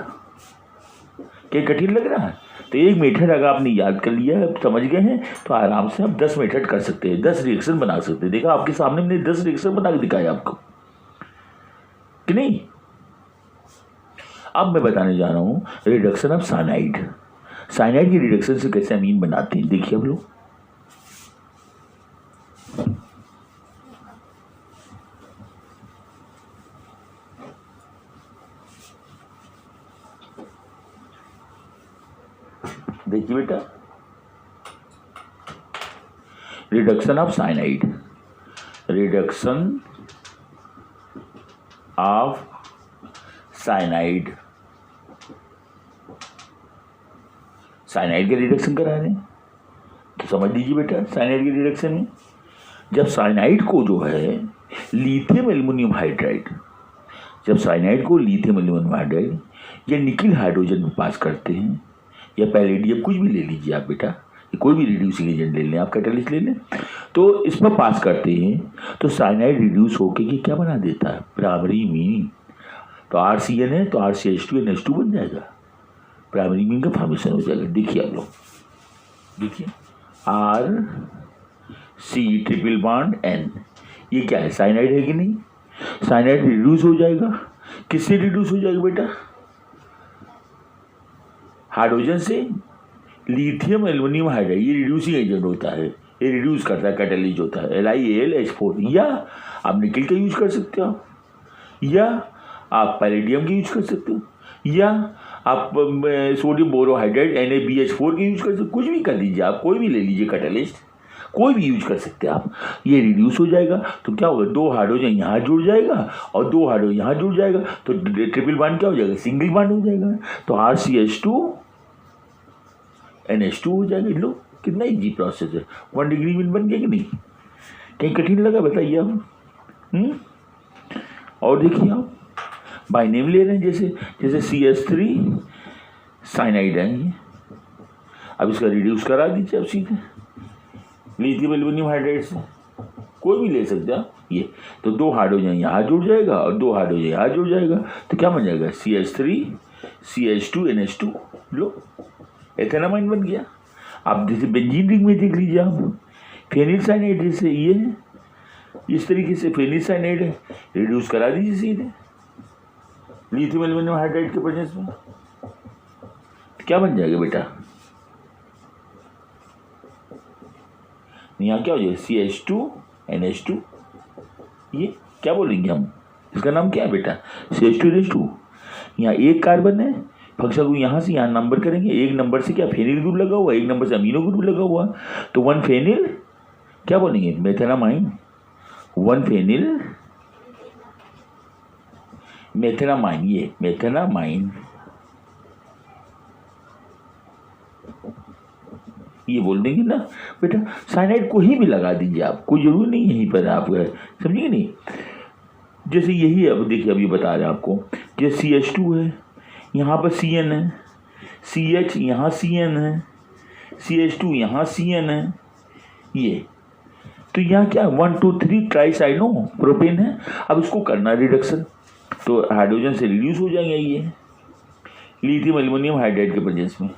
क्या कठिन लग रहा है? तो एक मेथड अगर आपने याद कर लिया है, समझ गए हैं, तो आराम से आप 10 मेथड कर सकते हैं, 10 रिएक्शन बना सकते हैं। देखा आपके सामने मैंने 10 रिएक्शन बना के दिखाया आपको कि नहीं। अब मैं बताने जा रहा हूं रिडक्शन ऑफ साइनाइड। साइनाइड की रिडक्शन से कैसे अमीन बनाते हैं, देखिए अब लोग। देखिए बेटा, reduction of cyanide, reduction of cyanide, cyanide के रिडक्शन करा रहे हैं तो समझ लीजिए बेटा, साइनाइड के रिडक्शन में जब साइनाइड को जो है लिथियम एल्युमिनियम हाइड्राइड, जब साइनाइड को लिथियम एल्युमिनियम हाइड्राइड या निकिल हाइड्रोजन में पास करते हैं, या पैलेडियम, कुछ भी ले लीजिए आप बेटा, कोई भी रिड्यूसिंग एजेंट ले लें, आप कैटालिस्ट ले लें, तो इसमें पास करते हैं तो साइनाइड रिड्यूस होके कि क्या बना देता है, प्राइमरी मीन। तो RCN है तो RCH2NH2 बन जाएगा, प्राइमरी मीन का फॉर्मेशन हो जाएगा। देखिए आप लोग, देखिए RC ट्रिपल बॉन्ड N, ये क्या है, साइनाइड है कि नहीं। साइनाइड रिड्यूस हो जाएगा, किससे रिड्यूस हो जाएगा बेटा, हाइड्रोजन से लिथियम एल्युमिनियम हाइड्राइड, ये रिड्यूसिंग एजेंट होता है, ये रिड्यूस करता है, कैटालिस्ट होता है, LiAlH4। या आप निकिल का यूज कर सकते हो, या आप पैलेडियम का यूज कर सकते हो, या आप सोडियम बोरोहाइड्राइड NaBH4 का यूज कर सकते हो, कुछ भी कर लीजिए आप, कोई भी ले लीजिए कैटालिस्ट, कोई भी यूज कर सकते हैं आप। ये रिड्यूस हो जाएगा तो क्या होगा, 2 हाइड्रोजन यहाँ जुड़ जाएगा और 2 हाइड्रोजन यहाँ जुड़ जाएगा, तो ट्रिपल बॉन्ड क्या हो जाएगा, सिंगल बॉन्ड हो जाएगा। तो RCH2NH2 हो जाएगा। लो कितना इजी प्रोसेस है, 1 डिग्री में बन गया कि नहीं, कहीं कठिन लगा बताइए आप। और देखिए आप बाय नेम ले रहे हैं, जैसे CH3 साइनाइड है ये, अब इसका रिड्यूस करा दीजिए अब सीधे लिथियम एल्युमिनियम हाइड्राइड से, कोई भी ले सकते हैं ये, तो 2 हाइड्रोजन यहाँ जुड़ जाएगा और 2 हाइड्रोजन यहाँ जुड़ जाएगा, तो क्या बन जाएगा, CH3 CH2NH2। लो एथेनामाइन बन गया। आप जैसे बेंजीन रिंग में देख लीजिए आप, फेनिल साइनाइड जैसे ये है, इस तरीके से फेनिल साइनाइड है, रिड्यूस करा दीजिए सीधे लिथियम एल्युमिनियम हाइड्राइड के प्रेजेंस में, क्या बन जाएगा बेटा, यहाँ क्या हो जाएगा, CH2NH2। ये क्या बोलेंगे हम, इसका नाम क्या है बेटा, CH2NH2। यहाँ एक कार्बन है, फंक्शन को यहाँ से यहाँ नंबर करेंगे, एक नंबर से क्या फेनिल ग्रुप लगा हुआ, एक नंबर से अमीनो ग्रुप लगा हुआ, तो 1 फेनिल क्या बोलेंगे, मेथेनामाइन, 1 फेनिल मेथेनामाइन, ये मेथेनामाइन, ये बोल देंगे ना बेटा। साइनाइड को ही भी लगा दीजिए आप, कोई जरूरी नहीं यहीं पर आप समझिए नहीं। जैसे यही अब देखिए, अब ये बता रहे हैं आपको, जैसे CH2 है, यहाँ पर CN है, CH यहाँ CN है, CH2 यहाँ CN है, ये तो यहाँ क्या 1 2 3 ट्राइसाइनो प्रोपेन है। अब इसको करना रिडक्शन, तो हाइड्रोजन से रिड्यूस हो जाएंगे ये लिथियम एल्युमिनियम हाइड्राइड के प्रेजेंस में।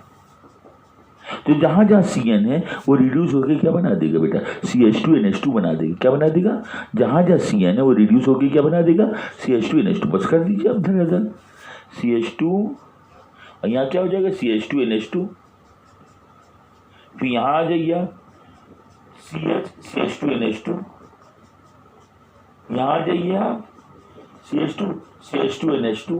तो जहाँ जहाँ CN है वो रिड्यूस होकर क्या बना देगा बेटा, CH2NH2 बना देगा। क्या बना देगा, जहाँ जहाँ CN है वो रिड्यूस होकर क्या बना देगा, CH2NH2। बस कर दीजिए अब धर CH2, और यहाँ क्या हो जाएगा CH2NH2। फिर यहाँ आ जाइए आप CH2NH2, यहाँ आ जाइए आप CH2NH2।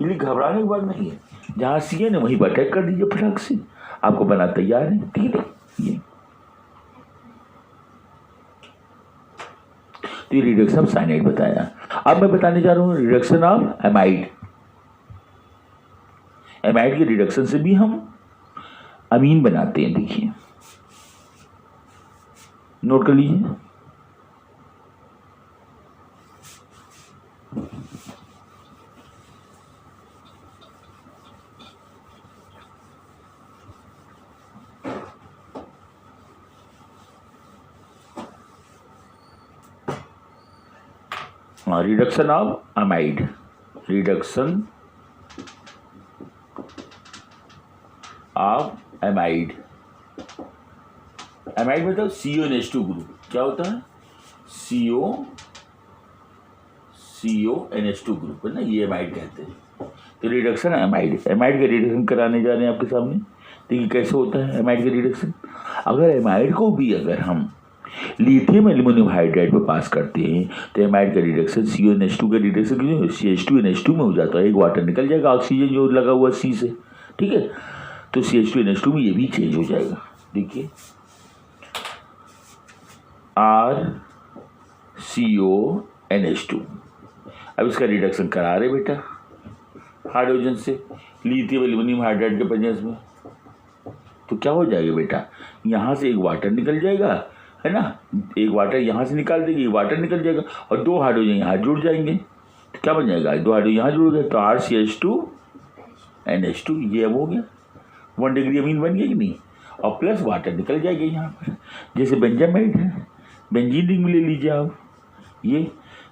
ये घबराने की बात नहीं है, जहाँ CN है वहीं पर अटैक कर दीजिए फटाक से, आपको बना तैयार है, ठीक है। तो ये रिडक्शन ऑफ साइनाइड बताया। अब मैं बताने जा रहा हूँ रिडक्शन ऑफ एमाइड। एमाइड के रिडक्शन से भी हम अमीन बनाते हैं, देखिए नोट कर लीजिए। Reduction of amide, reduction of amide. Amide मतलब CONH2 ग्रुप। क्या होता है? CONH2 ग्रुप है ना, ये एमाइड कहते हैं। तो रिडक्शन एमाइड, एमाइड का रिडक्शन कराने जा रहे हैं आपके सामने। देखिए कैसे होता है एमाइड का रिडक्शन। अगर एमाइड को भी अगर हम लिथियम एल्यूमिनियम हाइड्राइड पे पास करते हैं तो एमाइड का रिडक्शन CONH2 का रिडक्शन CH2NH2 में हो जाता है। एक वाटर निकल जाएगा, ऑक्सीजन जो लगा हुआ C से, ठीक है। तो CH2NH2 में ये भी चेंज हो जाएगा। देखिए RCONH2। अब इसका रिडक्शन करा रहे बेटा हाइड्रोजन से लिथियम एल्यूमिनियम हाइड्राइड के प्रेजेंस में। तो क्या हो जाएगा बेटा, यहाँ से एक वाटर निकल जाएगा, है ना, एक वाटर यहाँ से निकाल देगी, एक वाटर निकल जाएगा और दो हाइड्रोजन यहाँ जुड़ जाएंगे। तो क्या बन जाएगा, दो हाइड्रोजन यहाँ जुड़ गए तो RCH2NH2, ये अब हो गया 1 डिग्री अमीन बन गया कि नहीं। और प्लस वाटर निकल जाएगा यहाँ पर, जैसे बेंजामाइड है, बेंजीन रिंग में ले लीजिए आप, ये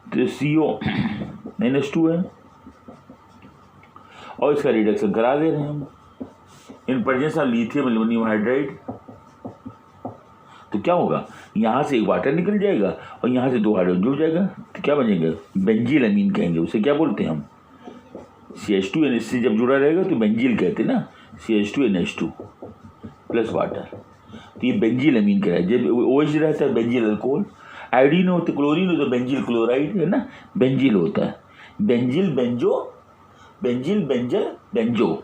तो CONH2 है और इसका रिडक्शन करा दे रहे हैं हम in presence of lithium aluminium hydride. तो क्या होगा, यहाँ से एक वाटर निकल जाएगा और यहाँ से दो हाइड्रोजन जुड़ जाएगा। तो क्या बनेगा, बेंजील अमीन कहेंगे उसे। क्या बोलते हैं हम, CH2NH से जब जुड़ा रहेगा तो बेंजील कहते हैं ना, CH2NH2 प्लस वाटर। तो ये बेंजील अमीन का है। जब OH रहता है बेंजील अल्कोहल, आयोडीन हो तो क्लोरीन हो तो बेंजील क्लोराइड, है ना, बेंजील होता है। Benzyl benzo, benzyl benzal benzo.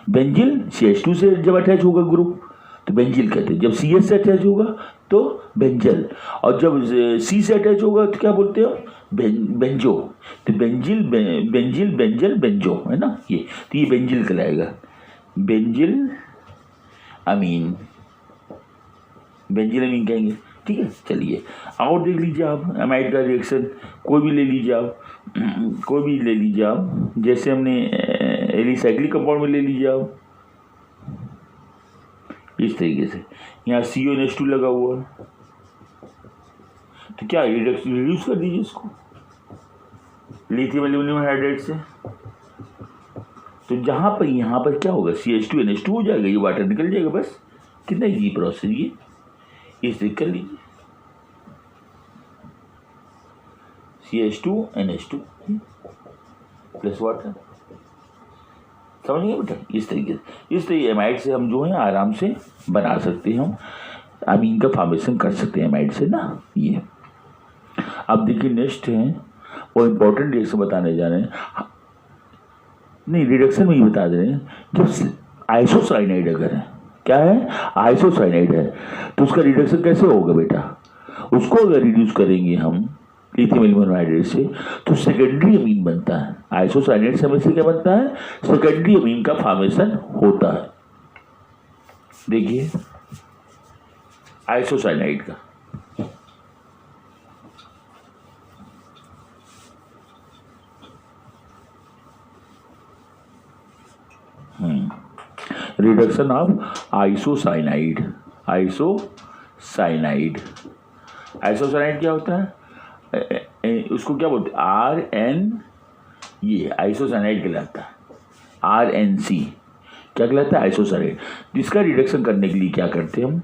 Benzyl CH2 से जब अटैच होगा ग्रुप तो बेंजील कहते हैं, जब CH से अटैच होगा तो बेंजल, और जब C से अटैच होगा तो क्या बोलते हो, बेंजो। तो बेंजील बेंजील बेंजल बेंजो, है ना ये। तो ये बेंजील कहलाएगा, बेंजील अमीन, बेंजील अमीन कहेंगे, ठीक है। चलिए और देख लीजिए आप एमाइड का रिएक्शन, कोई भी ले लीजिए आप, कोई भी ले लीजिए आप, जैसे हमने एलिसाइक्लिक कंपाउंड में ले लीजिए आप इस तरीके से। यहाँ CONH2 लगा हुआ है तो क्या रिड्यूस कर दीजिए इसको लिथियम एल्यूमिनियम हाइड्राइड से। तो जहाँ पर यहाँ पर क्या होगा, CH2NH2 हो जाएगा, ये वाटर निकल जाएगा, बस कितना ईजी प्रोसेस ये, इस तरीके कर लीजिए CH2NH2 प्लस वाटर। समझ गए बेटा, इस तरीके से। इस तरीके एमाइड से हम जो है आराम से बना सकते हैं, हम अमीन का फॉर्मेशन कर सकते हैं एमाइड से ना। ये अब देखिए नेक्स्ट है वो इम्पोर्टेंट रिएक्शन बताने जा रहे हैं, नहीं रिडक्शन में ही बता दे रहे हैं। जब आइसोसाइनाइड अगर है, क्या है, आइसोसाइनाइड है, तो उसका रिडक्शन कैसे होगा बेटा, उसको अगर रिड्यूस करेंगे हम लिथियम एल्यूमिनियम हाइड्राइड से तो सेकेंडरी अमीन बनता है। आइसोसाइनाइड से हमें से क्या बनता है, सेकेंडरी अमीन का फॉर्मेशन होता है। देखिए आइसोसाइनाइड का reduction of isocyanide, isocyanide, isocyanide क्या होता है, उसको क्या बोलते हैं, RN, ये आइसोसाइनाइड कहलाता है, RNC क्या कहलाता है, आइसोसाइनाइड। जिसका रिडक्शन करने के लिए क्या करते हैं हम,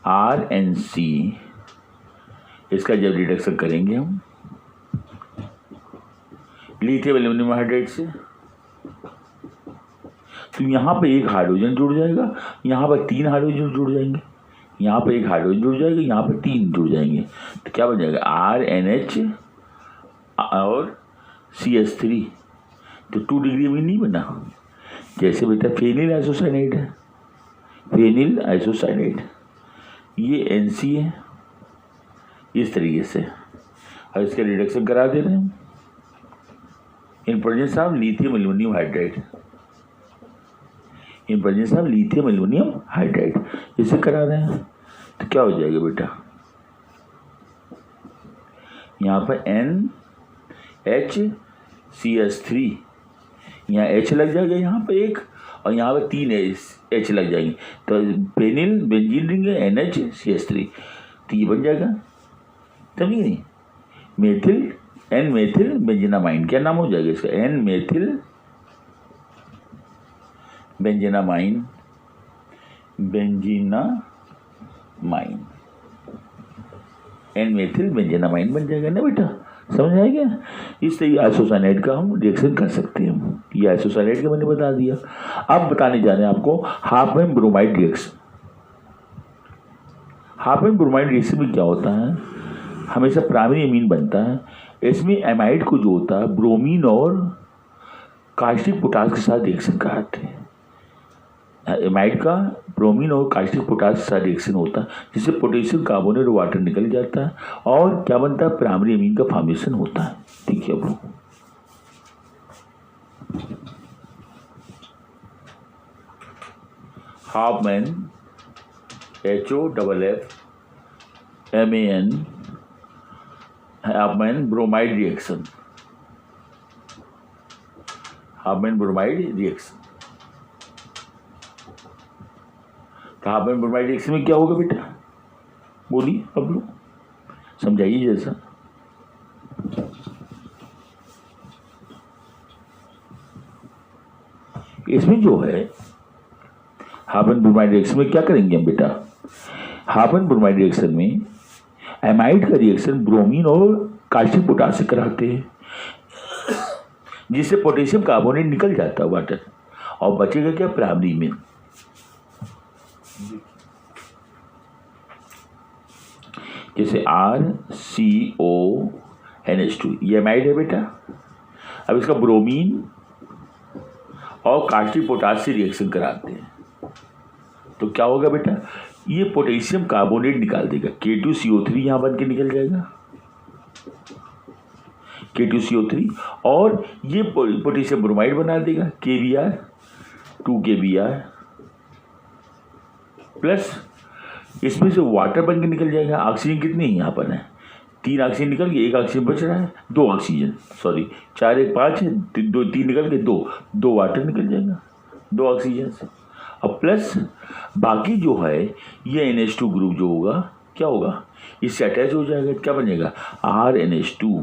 RNC, इसका जब रिडक्शन करेंगे हम लिथियम एल्यूमिनियम हाइड्राइड से तो यहाँ पे एक हाइड्रोजन जुड़ जाएगा, यहाँ पर 3 हाइड्रोजन जुड़ जाएंगे, यहाँ पे एक हाइड्रोजन जुड़ जाएगा, यहाँ पे 3 जुड़ जाएंगे। तो क्या बन जाएगा, RNH और CH3। तो 2 डिग्री में नहीं बना, जैसे बेटा फेनिल आइसोसाइनाइड है, फेनिल आइसोसाइनाइड, ये NC है, इस तरीके से। और इसका रिडक्शन करा दे रहे हैं in presence of lithium aluminium hydride, in presence of lithium aluminium hydride, इसे करा रहे हैं। तो क्या हो जाएगा बेटा, यहाँ पर NHCH3, यहाँ H लग जाएगा यहाँ पे एक, और यहाँ पे 3 H लग जाएंगे, तो पेनिल बेंजीन रिंग है NHCH3, तो ये बन जाएगा, समझिए नहीं, मेथिल एन मेथिल बेंजीनामाइन, क्या नाम हो जाएगा इसका, एन मेथिल बेंजीनामाइन, बेंजीनामाइन, एन मेथिल बेंजीनामाइन बन जाएगा ना बेटा, समझ आएगा। इस तरह आइसोसाइनाइड का हम रिएक्शन कर सकते हैं। ये आइसोसाइनाइड का मैंने बता दिया। अब बताने जा रहे हैं आपको Hopman bromide reaction. Hopman bromide reaction में क्या होता है, हमेशा प्राइमरी एमीन बनता है। इसमें एमाइड को जो होता है ब्रोमीन और कास्टिक पोटास के साथ रिएक्शन कराते हैं। एमाइड का ब्रोमीन और कास्टिक पोटास के साथ रिएक्शन होता है, जिससे पोटेशियम कार्बोनेट वाटर निकल जाता है और क्या बनता है, प्राइमरी एमीन का फॉर्मेशन होता है। ठीक है bro, Hopman HOFFMAN Hopman bromide reaction, Hopman bromide reaction. Hopman bromide reaction में क्या होगा बेटा, बोलिए अब लोग समझाइए जैसा। इसमें जो है हाफमैन ब्रोमाइड रिएक्शन में क्या करेंगे हम बेटा, हाफमैन ब्रोमाइड रिएक्शन में एमाइड का रिएक्शन ब्रोमीन और कास्टिक पोटास से कराते हैं, जिससे पोटेशियम कार्बोनेट निकल जाता है वाटर, और बचेगा क्या, प्राइमरी में। जैसे RCONH2 ये एमाइड है बेटा। अब इसका ब्रोमीन और कास्टिक पोटास से रिएक्शन कराते हैं तो क्या होगा बेटा, ये पोटेशियम कार्बोनेट निकाल देगा, K2CO3 यहाँ बन के निकल जाएगा, K2CO3, और ये पोटेशियम ब्रोमाइड बना देगा, KBr 2KBr प्लस इसमें से वाटर बन के निकल जाएगा। ऑक्सीजन कितनी यहाँ पर है, 3 ऑक्सीजन निकल गए, 1 ऑक्सीजन बच रहा है, 2 ऑक्सीजन, सॉरी 4 1 5 है, 2 3 निकल गए, 2 वाटर निकल जाएगा 2 ऑक्सीजन से। अब प्लस बाकी जो है ये NH2 ग्रुप जो होगा क्या होगा, इससे अटैच हो जाएगा, क्या बनेगा, RNH2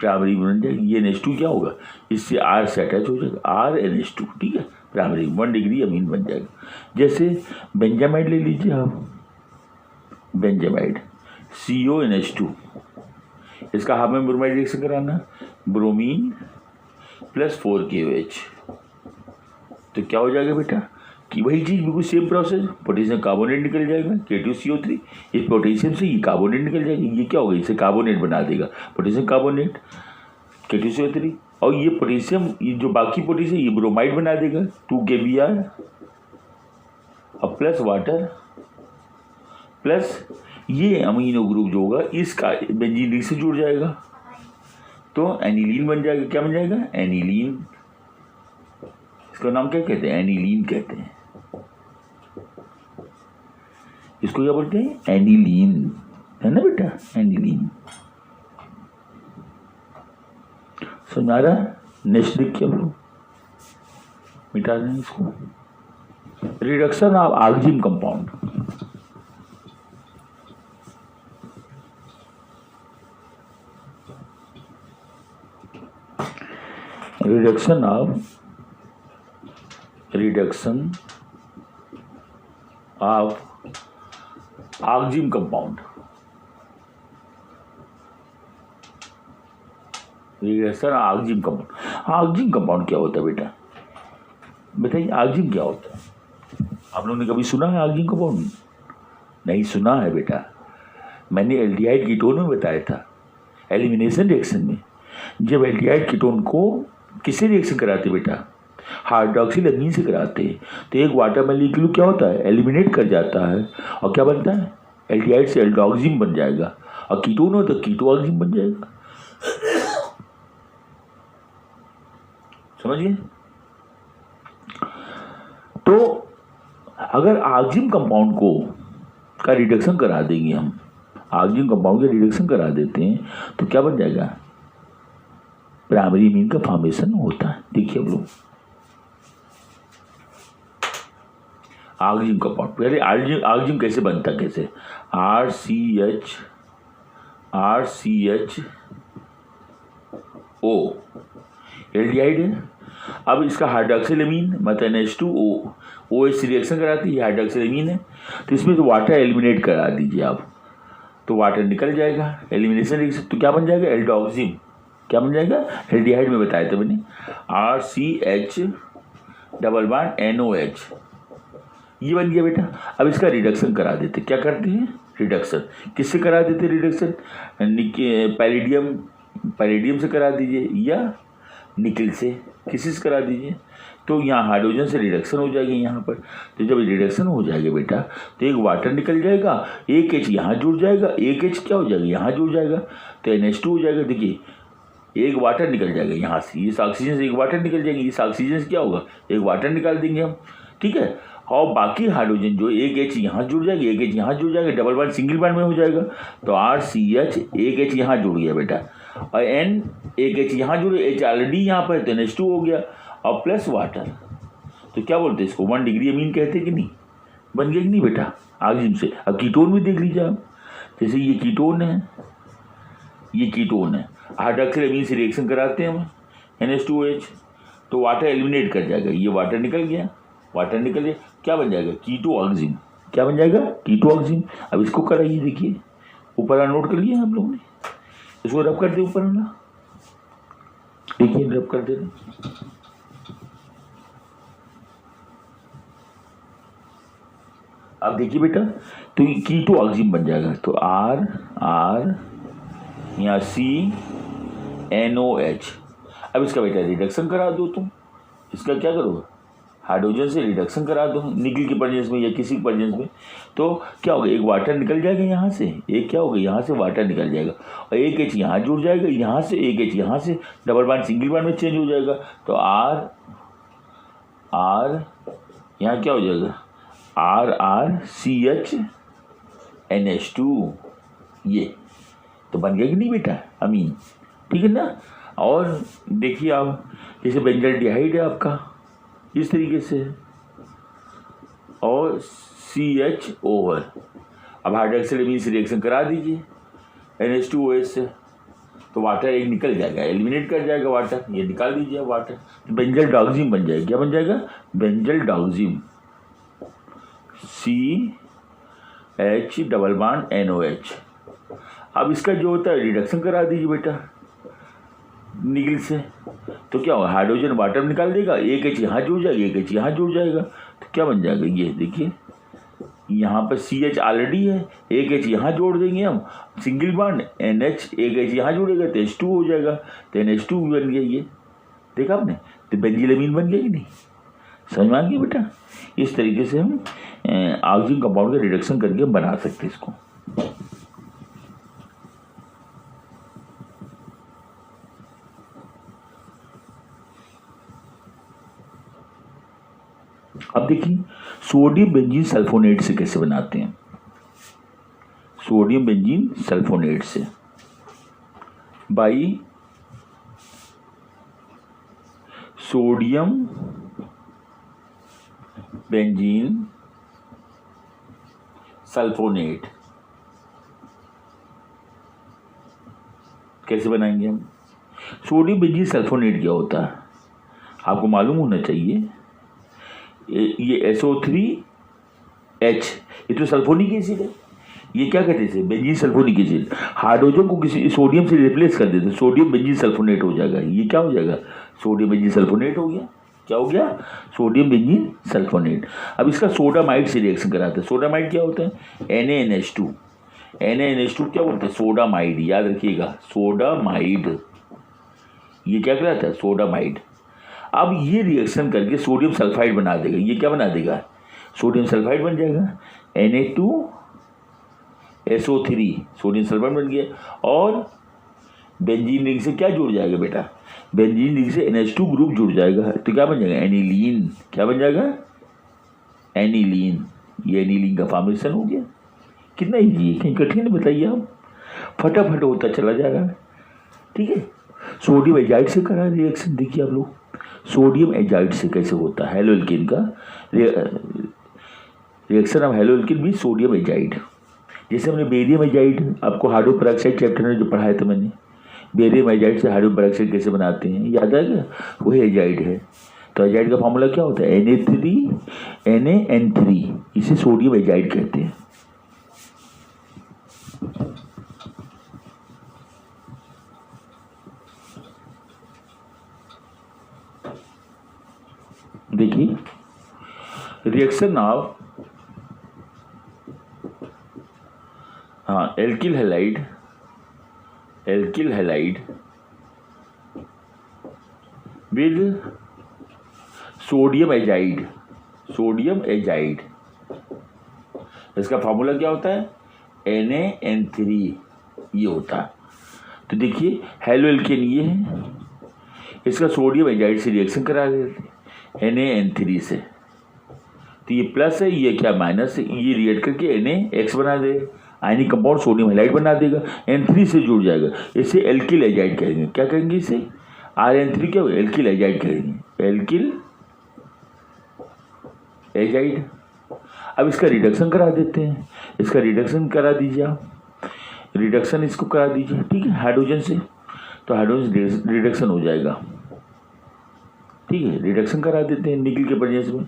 प्राइमरी बन जाएगी। ये NH2 क्या होगा, इससे R से अटैच हो जाएगा, RNH2, ठीक है, प्राइमरी 1 डिग्री अमीन बन जाएगा। जैसे बेंजामाइड ले लीजिए आप, बेंजामाइड CONH2, इसका हाफमैन ब्रोमाइड रिएक्शन कराना, ब्रोमीन प्लस 4KOH, तो क्या हो जाएगा बेटा कि वही चीज़ बिल्कुल सेम प्रोसेस, पोटेशियम कार्बोनेट निकल जाएगा, K2CO3, इस पोटेशियम से ये कार्बोनेट निकल जाएगा, ये क्या होगा, इसे कार्बोनेट बना देगा, पोटेशियम कार्बोनेट K2CO3, और ये पोटेशियम, ये जो बाकी पोटेशियम ये ब्रोमाइड बना देगा 2KBr और प्लस वाटर प्लस ये अमीनो ग्रुप जो होगा इसका बेंजीन रिंग से जुड़ जाएगा तो एनिलीन बन जाएगा। क्या बन जाएगा, एनिलीन। इसका नाम क्या कहते हैं, एनिलीन कहते हैं। इसको क्या बोलते हैं, एनिलीन, है ना बेटा, एनिलीन। समझ आ रहा है। नेक्स्ट देखिए हम लोग, मिटा दें इसको। Reduction of oxime compound, reduction of oxime compound, reduction oxime compound. Oxime compound क्या होता है बेटा, बताइए ऑक्जिम क्या होता है। आप लोगों ने कभी सुना है ऑक्जिम कंपाउंड, नहीं सुना है बेटा। मैंने एल्डिहाइड कीटोन में बताया था, एलिमिनेशन रिएक्शन में जब एल्डिहाइड कीटोन को किससे रिएक्शन कराते बेटा, हाइड्रोक्सिल अमीन से कराते हैं, तो एक वाटर मॉलिक्यूल क्या होता है, एलिमिनेट कर जाता है और क्या बनता है, एल्डिहाइड से एल्डोक्सिम बन जाएगा, और कीटोन हो तो कीटोऑक्सिम बन जाएगा। समझिए। तो अगर ऑक्जिम कंपाउंड को का रिडक्शन करा देंगे हम, ऑक्जिम कंपाउंड का रिडक्शन करा देते हैं तो क्या बन जाएगा, प्राइमरी अमीन का फॉर्मेशन होता है। देखिए हम लोग ऑक्जिम कंपाउंड, पहले ऑक्जिम कैसे बनता है, कैसे, RCH RCHO एल्डिहाइड है। अब इसका हाइड्रोक्सिलेमीन मतलब NH2O OH रिएक्शन कराती है, हाइड्रोक्सिलेमीन है, तो इसमें तो वाटर एलिमिनेट करा दीजिए आप, तो वाटर निकल जाएगा, एलिमिनेशन रिएक्शन, तो क्या बन जाएगा एल्डोक्सिम, क्या बन जाएगा एल्डिहाइड में बताया था मैंने, RCH डबल बॉन्ड NOH, ये बन गया बेटा। अब इसका रिडक्शन करा देते, क्या करते हैं रिडक्शन, किससे करा देते रिडक्शन, पैलेडियम से करा दीजिए या निकल से, किसी से करा दीजिए, तो यहाँ हाइड्रोजन से रिडक्शन हो जाएगी यहाँ पर। तो जब रिडक्शन हो जाएगा बेटा तो एक वाटर निकल जाएगा, एक H यहाँ जुड़ जाएगा, एक H क्या हो जाएगा यहाँ जुड़ जाएगा, तो NH2 हो जाएगा। देखिए एक वाटर निकल जाएगा यहाँ से, इस ऑक्सीजन से एक वाटर निकल जाएंगे, इस ऑक्सीजन से क्या होगा एक वाटर निकाल देंगे हम, ठीक है। और बाकी हाइड्रोजन जो एक H यहाँ जुड़ जाएगा, एक H यहाँ जुड़ जाएगा, डबल बॉन्ड सिंगल बॉन्ड में हो जाएगा, तो RCH एक H यहाँ जुड़ गया बेटा, और N एक H यहाँ जुड़े, H ऑलरेडी यहाँ पर, तो NH2 हो गया और प्लस वाटर, तो क्या बोलते हैं इसको 1 डिग्री अमीन कहते हैं कि नहीं, बन गया कि नहीं बेटा ऑक्सीजन से। अब कीटोन भी देख लीजिए आप, जैसे ये कीटोन है, ये कीटोन है, हाइड्रोक्सिल से रिएक्शन कराते हैं हम NH2OH, तो वाटर एलिमिनेट कर जाएगा, ये वाटर निकल गया, वाटर निकल गया, क्या बन जाएगा कीटो ऑक्सीजन, क्या बन जाएगा कीटो ऑक्सीजन। अब इसको कराइए, देखिए ऊपर वाला नोट कर लिया आप लोगों ने, इसको रब कर दे ऊपर वाला, देखिए रब कर दे। अब देखिए बेटा तो कीटो ऑक्सीजन बन जाएगा, तो R यहाँ CNOH। अब इसका बेटा रिडक्शन करा दो तुम, इसका क्या करो हाइड्रोजन से रिडक्शन करा दो निकल के प्रेजेंस में या किसी के प्रेजेंस में, तो क्या होगा एक वाटर निकल जाएगा यहाँ से, एक क्या होगा यहाँ से वाटर निकल जाएगा, और एक H यहाँ जुड़ जाएगा, यहाँ से एक H यहाँ से डबल बॉन्ड सिंगल बॉन्ड में चेंज हो जाएगा, तो R यहाँ क्या हो जाएगा RCH NH2, ये तो बन गया कि नहीं बेटा अमीन, ठीक है ना। और देखिए आप जैसे बेंजल्डिहाइड है आपका इस तरीके से, और CHO, अब हाइड्रोक्सिल से रिएक्शन करा दीजिए NH2OH से, तो वाटर एक निकल जाएगा, एलिमिनेट कर जाएगा वाटर, ये निकाल दीजिए वाटर, तो बेंजल डॉक्सिम बन जाएगा, क्या बन जाएगा benzaldoxime CH double bond NOH। अब इसका जो होता है रिडक्शन करा दीजिए बेटा निकल से, तो क्या होगा हाइड्रोजन वाटर निकाल देगा, एक H यहाँ जुड़ जाएगा, एक H यहाँ जुड़ जाएगा, तो क्या बन जाएगा ये देखिए यहाँ पर CH ऑलरेडी है, एक H यहाँ जोड़ देंगे हम सिंगल बॉन्ड NH, एक H यहाँ जुड़ेगा तो H2 हो जाएगा, तो NH2 बन गया, ये देखा आपने, तो बेंजीलमीन बन गया कि नहीं, समझ में आ गया बेटा। इस तरीके से हम ऑक्सीजन कंपाउंड का रिडक्शन करके बना सकते हैं इसको। अब देखिए सोडियम बेंजीन सल्फोनेट से कैसे बनाते हैं, सोडियम बेंजीन सल्फोनेट से बाई सोडियम बेंजीन सल्फोनेट कैसे बनाएंगे हम। सोडियम बेंजीन सल्फोनेट क्या होता है आपको मालूम होना चाहिए, ये SO3H ये तो सल्फोनिक एसिड है, ये क्या कहते हैं बेंजीन सल्फोनिक एसिड, हाइड्रोजन को किसी सोडियम से रिप्लेस कर देते, सोडियम बेंजीन सल्फोनेट हो जाएगा, ये क्या हो जाएगा सोडियम बेंजीन सल्फोनेट हो गया, क्या हो गया सोडियम बेंजीन सल्फोनेट। अब इसका सोडामाइड से रिएक्शन कराते हैं, सोडामाइड क्या होता है NaNH2, NaNH2 क्या बोलते हैं सोडामाइड, याद रखिएगा सोडामाइड, ये क्या कहलाता है सोडामाइड। अब ये रिएक्शन करके सोडियम सल्फाइड बना देगा, ये क्या बना देगा सोडियम सल्फाइड बन जाएगा, Na2SO3 सोडियम सल्फाइड बन गया, और बेंजीन रिंग से क्या जुड़ जाएगा बेटा, बेंजीन रिंग से NH2 ग्रुप जुड़ जाएगा, तो क्या बन जाएगा एनिलीन, क्या बन जाएगा एनिलीन, ये एनिलीन का फॉर्मेशन हो गया। कितना ईजी है, कहीं कठिन बताइए आप, फटाफट होता चला जा रहा है, ठीक है। सोडियम एजाइड से करा रिएक्शन, देखिए आप लोग सोडियम एजाइड से कैसे होता है, हेलोएल्केन का रिएक्शन ऑफ हेलोएल्केन भी सोडियम एजाइड, जैसे हमने बेरियम एजाइड, आपको हाइड्रोजन पेरोक्साइड चैप्टर में जो पढ़ाया था मैंने, बेरियम एजाइड से हाइड्रोजन पेरोक्साइड कैसे बनाते हैं, याद आ गया? वही एजाइड है। तो एजाइड का फॉर्मूला क्या होता है? Na3 इसे सोडियम एजाइड कहते हैं। देखिए reaction of alkyl halide with sodium azide, इसका फॉर्मूला क्या होता है? Na3 ये होता है। तो देखिए हेलो एल्केन ये है, इसका सोडियम एजाइड से रिएक्शन करा देते हैं Na3 से, तो ये प्लस है, ये क्या माइनस है, ये रिएक्ट करके Na बना देगा, आयनिक कंपाउंड सोडियम हैलाइड बना देगा, N3 से जुड़ जाएगा, इसे एल्किल एजाइड कहेंगे। क्या कहेंगे इसे? Rn3 क्या होगा? एल्किल एजाइड कहेंगे, एल्किल एजाइड। अब इसका रिडक्शन करा देते हैं, इसका रिडक्शन करा दीजिए आप, रिडक्शन इसको करा दीजिए, ठीक है, हाइड्रोजन से, तो हाइड्रोजन रिडक्शन हो जाएगा, ठीक है, रिडक्शन करा देते हैं निकल के प्रेजेंस में,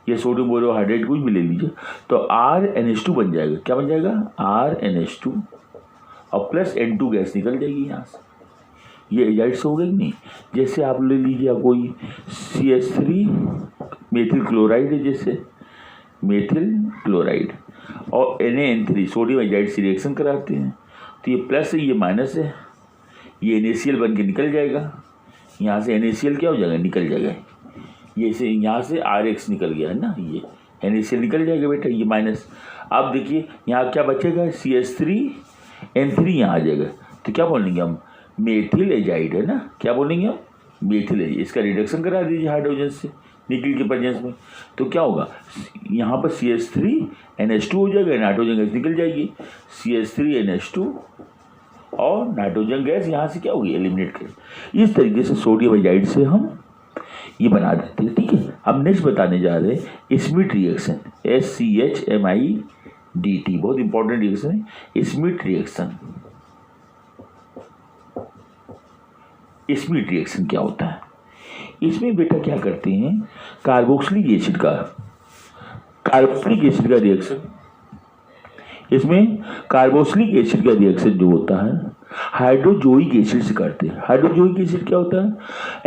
ये सोडियम बोरोहाइड्रेट कुछ भी ले लीजिए, तो RNH2 बन जाएगा। क्या बन जाएगा? RNH2 और प्लस N2 गैस निकल जाएगी यहाँ से, ये एजाइड से हो गई नहीं। जैसे आप ले लीजिए कोई CH3 मेथिल क्लोराइड है, जैसे मेथिल क्लोराइड और Na3 सोडियम एजाइड से रिएक्शन कराते हैं, तो ये प्लस है, ये माइनस है, ये NaCl बन के निकल जाएगा, यहाँ से NaCl क्या हो जाएगा? निकल जाएगा, ये से यहाँ से RH निकल गया है ना, ये NaCl निकल जाएगा बेटा, ये माइनस। अब देखिए यहाँ क्या बचेगा? CH3N3 यहाँ आ जाएगा, तो क्या बोलेंगे हम? मेथिल एजाइड है ना, क्या बोलेंगे हम? Methyl azide. इसका रिडक्शन करा दीजिए हाइड्रोजन से निकल के प्रेजेंस में, तो क्या होगा? यहाँ पर CH3NH2 हो जाएगा, नाइट्रोजन गैस निकल जाएगी, CH3NH2 और नाइट्रोजन गैस यहाँ से क्या होगी? एलिमिनेट कर। इस तरीके से सोडियम एजाइड से हम ये बना देते हैं, ठीक है। अब नेक्स्ट बताने जा रहे हैं स्मिथ रिएक्शन, SCHMIDT, बहुत इंपॉर्टेंट रिएक्शन है स्मिथ रिएक्शन। स्मिथ रिएक्शन क्या होता है? इसमें बेटा क्या करते हैं? कार्बोक्सिलिक एसिड का रिएक्शन, इसमें कार्बोक्सिलिक एसिड का रिएक्शन जो होता है हाइड्रोजोइक एसिड से करते हैं। हाइड्रोजोइक एसिड क्या होता है?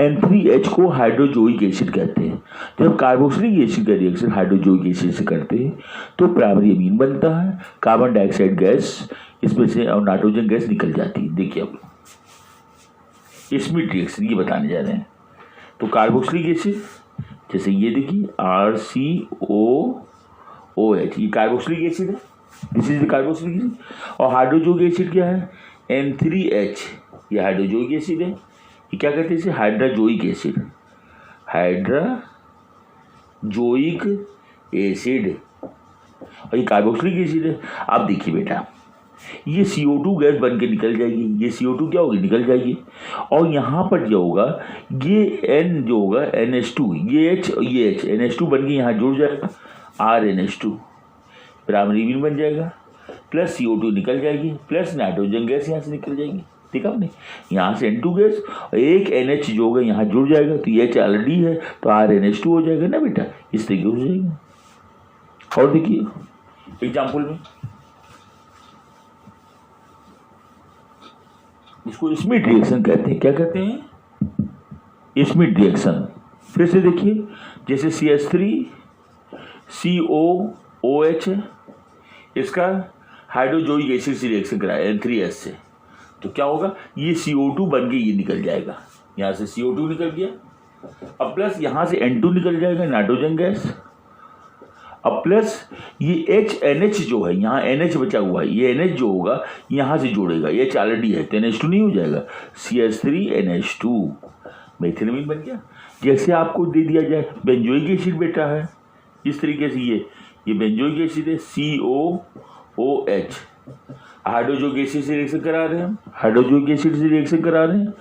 N3H को हाइड्रोजोइक एसिड कहते हैं। जब कार्बोक्सिलिक एसिड का रिएक्शन हाइड्रोजोइक एसिड से करते हैं तो प्राइमरी अमीन बनता है, कार्बन डाइऑक्साइड गैस इसमें से और नाइट्रोजन गैस निकल जाती है। देखिए अब स्मिथ रिएक्शन ये बताने जा रहे हैं। तो कार्बोक्सिलिक एसिड जैसे ये देखिए RCOOH, ये कार्बोक्सिलिक एसिड है, this is the carboxylic acid. और हाइड्रोजोइक एसिड क्या है? N3H, ये हाइड्रोजोइक एसिड है। ये क्या कहते हैं इसे? हाइड्राजोइक एसिड, हाइड्राजोइक एसिड, और ये कार्बोक्सिलिक एसिड है। अब देखिए बेटा ये CO2 गैस बन के निकल जाएगी, ये CO2 क्या होगी? निकल जाएगी। और यहाँ पर जो होगा ये N जो होगा NH2, ये H और ये H, NH2 बन के यहाँ जुड़ जाएगा, RNH2 प्राइमरी अमीन बन जाएगा, प्लस CO2 निकल जाएगी, प्लस नाइट्रोजन गैस यहाँ से निकल जाएगी। ठीक है आपने, यहाँ से N2 गैस और एक NH जो होगा यहाँ जुड़ जाएगा, तो ये H ऑलरेडी है तो RNH2 हो जाएगा ना बेटा, इस तरीके हो जाएगा। और देखिए एग्जाम्पल में इसको स्मिथ रिएक्शन कहते हैं। क्या कहते हैं? Smith reaction. फिर से देखिए जैसे CH3COOH इसका हाइड्रोजोइक एसिड से रिएक्शन कराया N3H से, तो क्या होगा? ये CO2 बन के ये निकल जाएगा, यहाँ से CO2 निकल गया, अब प्लस यहाँ से N2 निकल जाएगा नाइट्रोजन गैस, अब प्लस ये HNH जो है, यहाँ NH बचा हुआ है, ये NH जो होगा यहाँ से जोड़ेगा, ये H ऑलरेडी है तो NH2 नहीं हो जाएगा, CH3NH2 मेथिलमीन बन गया। जैसे आपको दे दिया जाए बेंजोइक एसिड बेटा है, इस तरीके से ये बेंजोइक एसिड है COOH, हाइड्रोजोइक एसिड से रिएक्शन करा रहे हैं हम, हाइड्रोजोइक एसिड से रिएक्शन करा रहे हैं,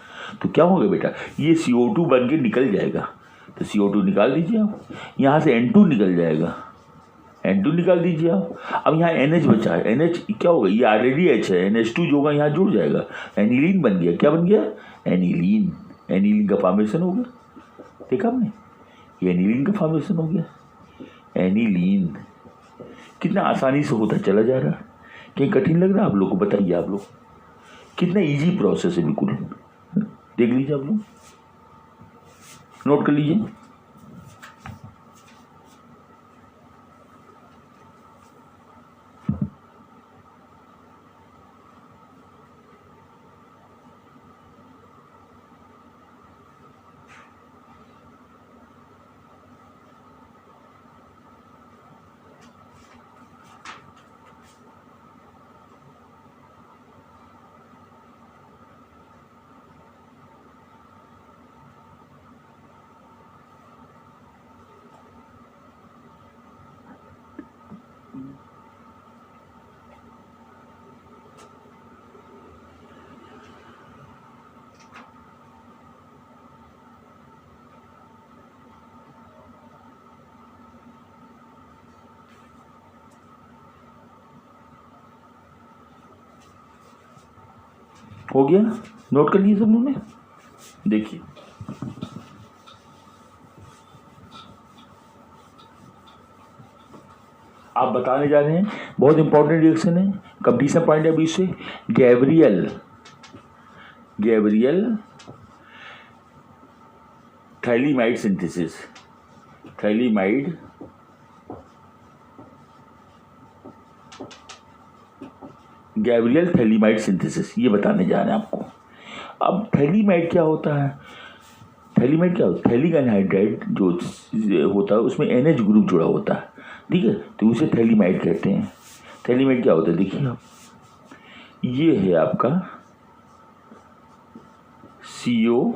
तो क्या होगा बेटा? ये CO2 बन के निकल जाएगा, तो CO2 निकाल दीजिए आप, यहाँ से N2 निकल जाएगा, N2 निकाल दीजिए आप। अब यहाँ NH बचा है, NH क्या होगा, ये ऑलरेडी H है, NH2 जो होगा यहाँ जुड़ जाएगा, एनिलीन बन गया। क्या बन गया, एनिलीन। एनिलीन का फॉर्मेशन हो गया, देखा आपने, ये एनिलीन का फॉर्मेशन हो गया, एनिलीन। कितना आसानी से होता चला जा रहा है, कहीं कठिन लग रहा है आप लोग को, बताइए आप लोग, कितना इजी प्रोसेस है, बिल्कुल देख लीजिए आप लोग, नोट कर लीजिए। हो गया, नोट कर लिए सब लोगों ने। देखिए आप बताने जा रहे हैं, बहुत इंपॉर्टेंट रिएक्शन है, कंपटीशन पॉइंट ऑफ व्यू से। Gabriel phthalimide synthesis, phthalimide Gabriel phthalimide synthesis, ये बताने जा रहे हैं आपको। अब थैलीमाइड क्या होता है, थैलीमाइड क्या होता है, थैलिक एनहाइड्राइड जो होता है उसमें NH ग्रुप जुड़ा होता है, ठीक है, तो उसे थैलीमाइड कहते हैं। थैलीमाइड क्या होता है, देखिए आप, ये है आपका CO,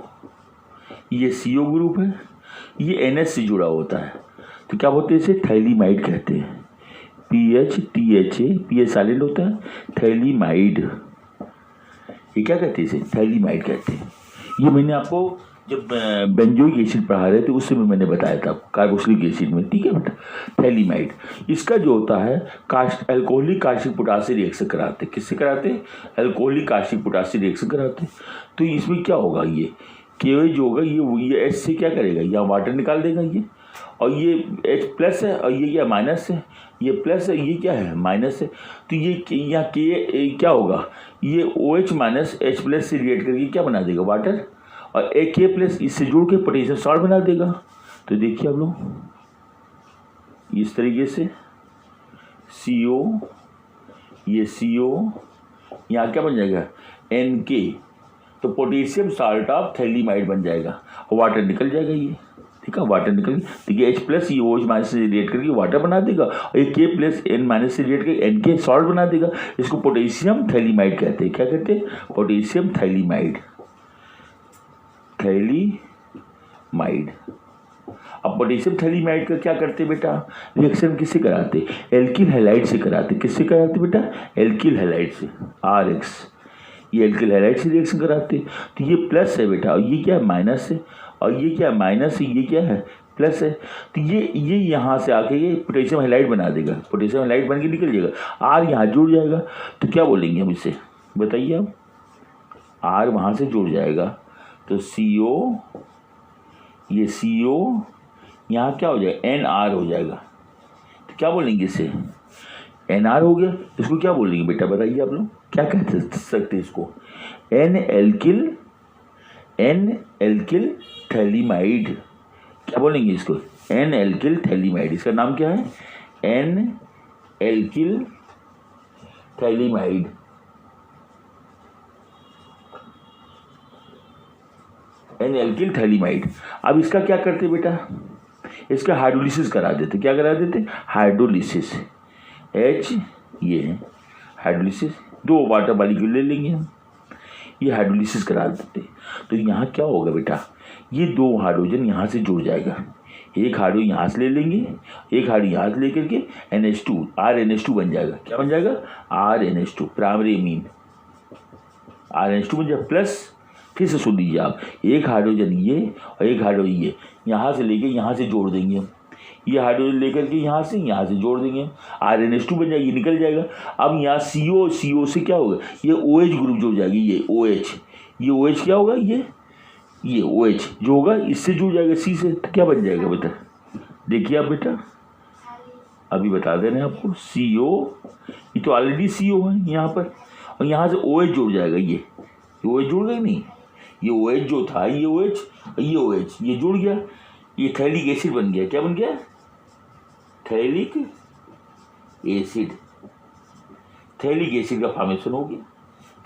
ये CO ग्रुप है, ये NH से जुड़ा होता है, तो क्या बोलते हैं इसे, थैलीमाइड कहते हैं। PH THA, PH साइलेंट होता है, थैलीमाइड, ये क्या कहते हैं इसे, थैलीमाइड कहते हैं। ये मैंने आपको जब बेंजोइक एसिड पढ़ा रहे थे उस समय मैंने बताया था, कार्बोक्सिलिक एसिड में, ठीक है बेटा। थैलीमाइड इसका जो होता है अल्कोहलिक कार्बोक्सिलिक पोटासिक रिएक्शन कराते, किससे कराते, अल्कोहलिक कार्बोक्सिलिक पोटासिक रिएक्शन कराते। तो इसमें क्या होगा, ये KOH जो होगा ये H से क्या करेगा, यहाँ वाटर निकाल देगा ये, और ये H प्लस है और ये क्या माइनस है, ये प्लस है, ये क्या है माइनस है, तो ये यहाँ K क्या होगा, ये OH माइनस H प्लस से रिएक्ट करके क्या बना देगा, वाटर, और K प्लस इससे जुड़ के पोटेशियम सॉल्ट बना देगा। तो देखिए आप लोग इस तरीके से CO, ये CO यहाँ क्या बन जाएगा, NK, तो पोटेशियम साल्ट ऑफ थैलीमाइड बन जाएगा, और वाटर निकल जाएगा ये, ठीक है, वाटर निकल गया। देखिए H प्लस ये OH माइनस से रिएक्ट करके वाटर बना देगा, और ये K प्लस N माइनस से रिएक्ट करके NK सॉल्ट बना देगा। इसको पोटेशियम थैलीमाइड कहते हैं। क्या कहते हैं, पोटेशियम थैलीमाइड, थैलीमाइड। अब पोटेशियम थैलीमाइड का क्या करते बेटा, रिएक्शन किससे कराते, एल्किल हैलाइड से कराते। किससे कराते बेटा, एल्किल हैलाइड से, RX, ये एल्किल हैलाइड से रिएक्शन कराते। तो ये प्लस है बेटा, और ये क्या है माइनस है, और ये क्या है माइनस है, ये क्या है प्लस है। तो ये यहाँ से आके ये पोटेशियम हैलाइड बना देगा, पोटेशियम हैलाइड बन के निकल जाएगा, R यहाँ जुड़ जाएगा। तो क्या बोलेंगे हम इसे, बताइए आप, R वहाँ से जुड़ जाएगा, तो CO, ये CO यहाँ क्या हो जाएगा, NR हो जाएगा। तो क्या बोलेंगे इसे, NR हो गया। इसको क्या बोलेंगे बेटा, बताइए आप लोग, क्या कह सकते हैं इसको, N एल्किल थैलीमाइड। क्या बोलेंगे इसको, N एल्किल थैलीमाइड। इसका नाम क्या है, N alkyl phthalimide, N alkyl phthalimide. अब इसका क्या करते बेटा, इसका हाइड्रोलिसिस करा देते। क्या करा देते, हाइड्रोलिसिस, H ये है हाइड्रोलिसिस, 2 वाटर मॉलिक्यूल ले लेंगे हम, ये हाइड्रोलिसिस करा देते। तो यहाँ क्या होगा बेटा, ये 2 हाइड्रोजन यहाँ से जुड़ जाएगा, एक हाइड्रोजन यहाँ से ले लेंगे, एक हाइड्रोजन यहाँ से लेकर के NH2, RNH2 बन जाएगा। क्या बन जाएगा, RNH2, प्राइमरी अमीन, RNH2 बन जाएगा। प्लस फिर से सुन लीजिए आप, एक हाइड्रोजन ये और एक हाइड्रोजन ये यहाँ से लेके यहाँ से जोड़ देंगे हम, ये हाइड्रोजन लेकर के यहाँ से जोड़ देंगे, RnH2 बन जाएगी, निकल जाएगा। अब यहाँ CO से क्या होगा, ये OH ग्रुप जुड़ जाएगी, ये OH क्या होगा, ये OH जो होगा इससे जुड़ जाएगा C से, तो क्या बन जाएगा बेटा, देखिए आप बेटा अभी बता दे रहे हैं आपको, CO ये तो ऑलरेडी CO है यहाँ पर, और यहाँ से OH जुड़ जाएगा, ये OH जुड़ गया नहीं, ये OH जो था ये OH ये जुड़ गया, ये थैलिक एसिड बन गया, क्या बन गया, थैलिक एसिड का फॉर्मेशन हो गया,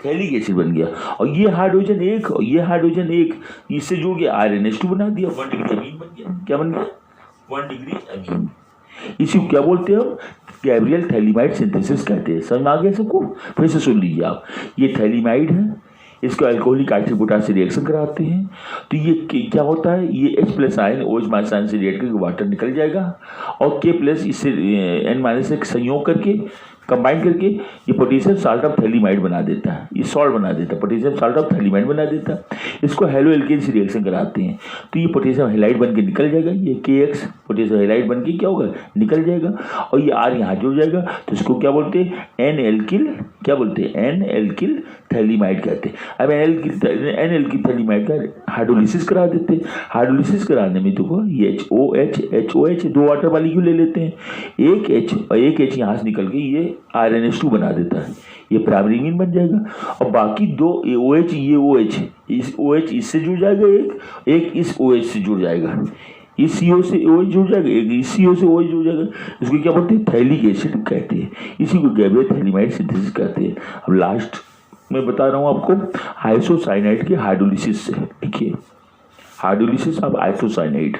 थैलिक एसिड बन गया। और ये हाइड्रोजन एक इससे जुड़ गया, RnH2 बना दिया, 1 डिग्री अमीन बन गया, क्या बन गया, 1 डिग्री अमीन। इसी को क्या बोलते हैं, गैब्रियल थैलीमाइड सिंथेसिस कहते हैं। समझ में आ गया सबको, फिर से सुन लीजिए आप, ये थैलीमाइड है, इसको अल्कोहलिक नाइट्रिक पोटाश से रिएक्शन कराते हैं, तो ये क्या होता है, ये H+ आयन OH- आयन से रिएक्ट करके वाटर निकल जाएगा, और K+ इससे N- संयोग करके कंबाइन करके ये पोटेशियम साल्ट ऑफ थैलीमाइड बना देता है, ये सॉल्ट बना देता है, पोटेशियम साल्ट ऑफ थैलीमाइड बना देता है। इसको हेलो एल्केन से रिएक्शन कराते हैं, तो ये पोटेशियम हैलाइड बन के निकल जाएगा, ये KX पोटेशियम हैलाइड बन के क्या होगा, निकल जाएगा, और ये R यहाँ जुड़ जाएगा, तो इसको क्या बोलते हैं, N-एल्किल, क्या बोलते हैं, N-एल्किल थैलीमाइड कहते हैं। अब N-एल्किल थैलीमाइड का हाइड्रोलिसिस करा देते हैं, हाइड्रोलिसिस कराने में देखो ये HOH 2 वाटर मॉलिक्यूल ले लेते हैं, एक H और एक H यहाँ से निकल के ये RnH2 बना देता है, ये प्राइमरी इमीन बन जाएगा, और बाकी 2 OH ये OH इस OH इससे जुड़ जाएगा, एक इस OH से जुड़ जाएगा, इस CO से OH जुड़ जाएगा, एक इस CO से OH जुड़ जाएगा, इसको क्या बोलते हैं, थैलिक एसिड कहते हैं, इसी को गैब्रियल थैलीमाइड सिंथेसिस कहते हैं। अब लास्ट मैं बता रहा हूँ आपको आइसोसाइनाइड के हाइड्रोलिसिस से, देखिए hydrolysis of isocyanide.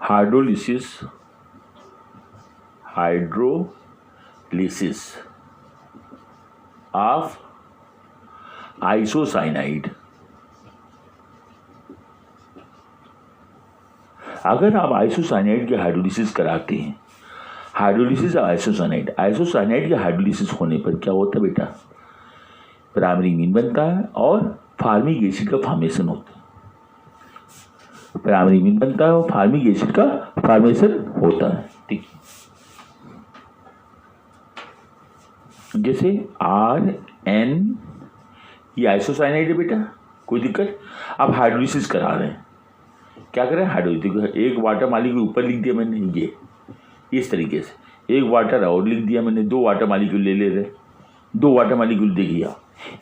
Hydrolysis of isocyanide. अगर आप आइसोसाइनाइड के हाइड्रोलिसिस कराते हैं, हाइड्रोलिसिस आइसोसाइनाइड के हाइड्रोलिसिस होने पर क्या होता है बेटा, प्राइमरी इमीन बनता है और फार्मिक एसिड का फॉर्मेशन होता है, प्राइमरी इमीन बनता है और फार्मिक एसिड का फॉर्मेशन होता है। ठीक, जैसे RN ये आइसोसाइनाइड है बेटा, कोई दिक्कत। अब हाइड्रोलिसिस करा रहे हैं, क्या करें, हाइड्रोलिसिस, एक वाटर मॉलिक्यूल ऊपर लिख दिया मैंने, ये इस तरीके से एक वाटर और लिख दिया मैंने, 2 वाटर मॉलिक्यूल ले रहे, 2 वाटर मॉलिक्यूल देखिए,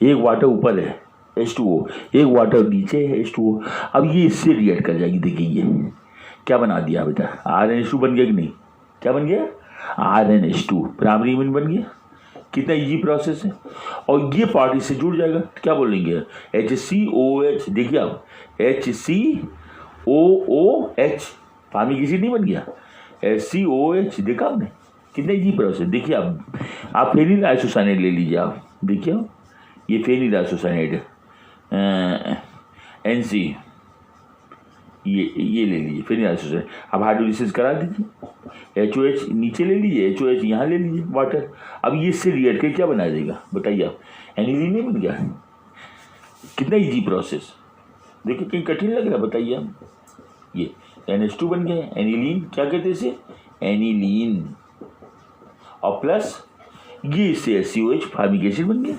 एक वाटर ऊपर है H2O, एक वाटर नीचे है H2O। अब ये इससे रिएक्ट कर जाएगी, देखिए ये क्या बना दिया बेटा, RnH2 बन गया कि नहीं, क्या बन गया, RnH2 प्राइमरी इमीन बन गया, कितना इजी प्रोसेस है। और ये पार्ट इससे जुड़ जाएगा, क्या बोलेंगे, HCOH, देखिए आप HCOOH फार्मिक एसिड नहीं बन गया, HCOH, देखा आपने कितना इजी प्रोसेस। देखिए आप फेनिल आइसोसाइनाइड ले लीजिए, आप देखिए ये फेनिल आइसोसाइनाइड NC, ये ले लीजिए फेनिल आइसोसाइनाइड। अब हाइड्रोलिसिस करा दीजिए, HOH नीचे ले लीजिए, HOH यहाँ ले लीजिए वाटर। अब ये इससे रिएक्ट करके क्या बना देगा बताइए आप, एनिलीन नहीं बन गया, कितना इजी प्रोसेस। देखिए कहीं कठिन लग रहा है, बताइए आप, ये NH2 बन गया, एनिलीन, क्या कहते हैं इसे, एनिलीन, और प्लस ये इससे HCOH फार्मिक एसिड बन गया,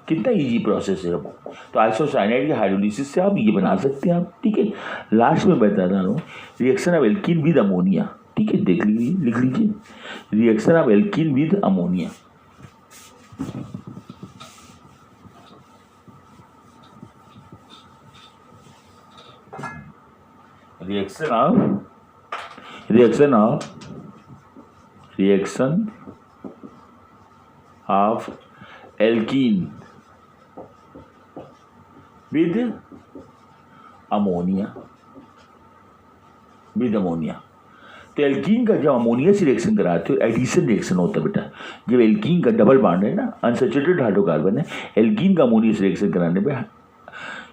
कितना इजी प्रोसेस है। अब तो आइसोसाइनाइड के हाइड्रोलिसिस से आप ये बना सकते हैं आप, ठीक है। लास्ट में बता रहा हूँ, reaction of alkene with ammonia, ठीक है, देख लीजिए, लिख लीजिए, reaction of alkene with ammonia. Reaction of alkene with ammonia, तो एल्कीन का जब अमोनिया से रिएक्शन कराते हो, एडिशन रिएक्शन होता है बेटा। जब एल्कीन का डबल बॉन्ड है ना, अनसैचुरेटेड हाइड्रोकार्बन है, एल्कीन का अमोनिया से रिएक्शन कराने पे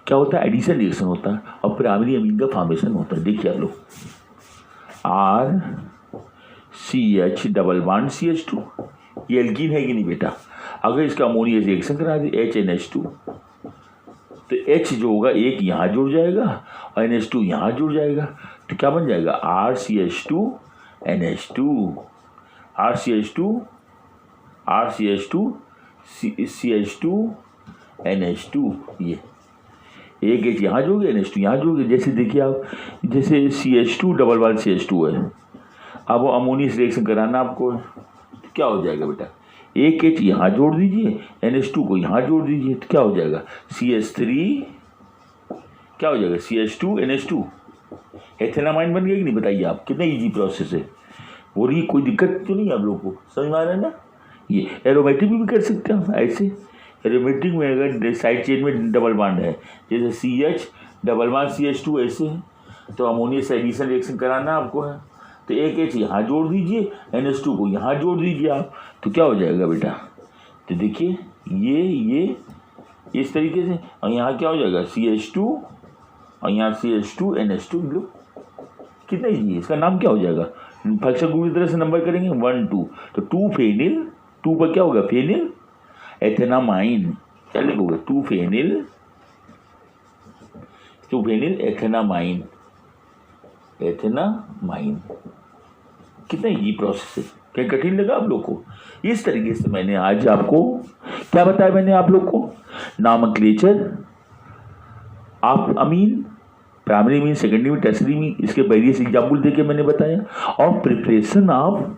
क्या होता है, एडिशन रिएक्शन होता है और प्राइमरी अमीन का फॉर्मेशन होता है। देखिए आप लोग, RCH⋯CH2, ये एल्कीन है कि नहीं बेटा। अगर इसका अमोनिया रिएक्शन करा दे HNH2, तो H जो होगा एक यहाँ जुड़ जाएगा और NH2 यहाँ जुड़ जाएगा, तो क्या बन जाएगा, RCH2NH2, CH2NH2। ये एक H यहाँ जुड़ गया, NH2 यहाँ जुड़ गया। जैसे देखिए आप, जैसे CH2 है, अब वो अमोनियस रिएक्शन कराना आपको, तो क्या हो जाएगा बेटा, एक H यहाँ जोड़ दीजिए, NH2 को यहाँ जोड़ दीजिए, तो क्या हो जाएगा, CH3, क्या हो जाएगा, CH2NH2, एथेनामाइन बन गया कि नहीं, बताइए आप, कितना इजी प्रोसेस है। हो रही कोई दिक्कत तो नहीं आप लोग को, समझ में आ रहा है ना। ये एरोमेटिक भी कर सकते हैं हम ऐसे। एरोमेटिक में अगर साइड चेन में डबल बॉन्ड है, जैसे CH⋯CH2 ऐसे है, तो अमोनियस एडिशन रिएक्शन कराना आपको है, तो एक H यहाँ जोड़ दीजिए, NH2 को यहाँ जोड़ दीजिए आप, तो क्या हो जाएगा बेटा, तो देखिए ये इस तरीके से, और यहाँ क्या हो जाएगा, CH2 और यहाँ CH2NH2। लोग कितना ईजी है, इसका नाम क्या हो जाएगा, फंक्शन ग्रुप इस तरह से नंबर करेंगे 1 2, तो 2 फेनिल, 2 पर क्या होगा, फेनिल एथेनामाइन, क्या लिखोगे, 2 फेनिल एथेनामाइन। कितना इजी प्रोसेस है, क्या कठिन लगा आप लोग को। इस तरीके से मैंने आज आपको क्या बताया, मैंने आप लोग को नामक्लेचर आप amine, primary amine, secondary amine, tertiary amine, इसके वेरियस एग्जाम्पल देके मैंने बताया, और प्रिपरेशन ऑफ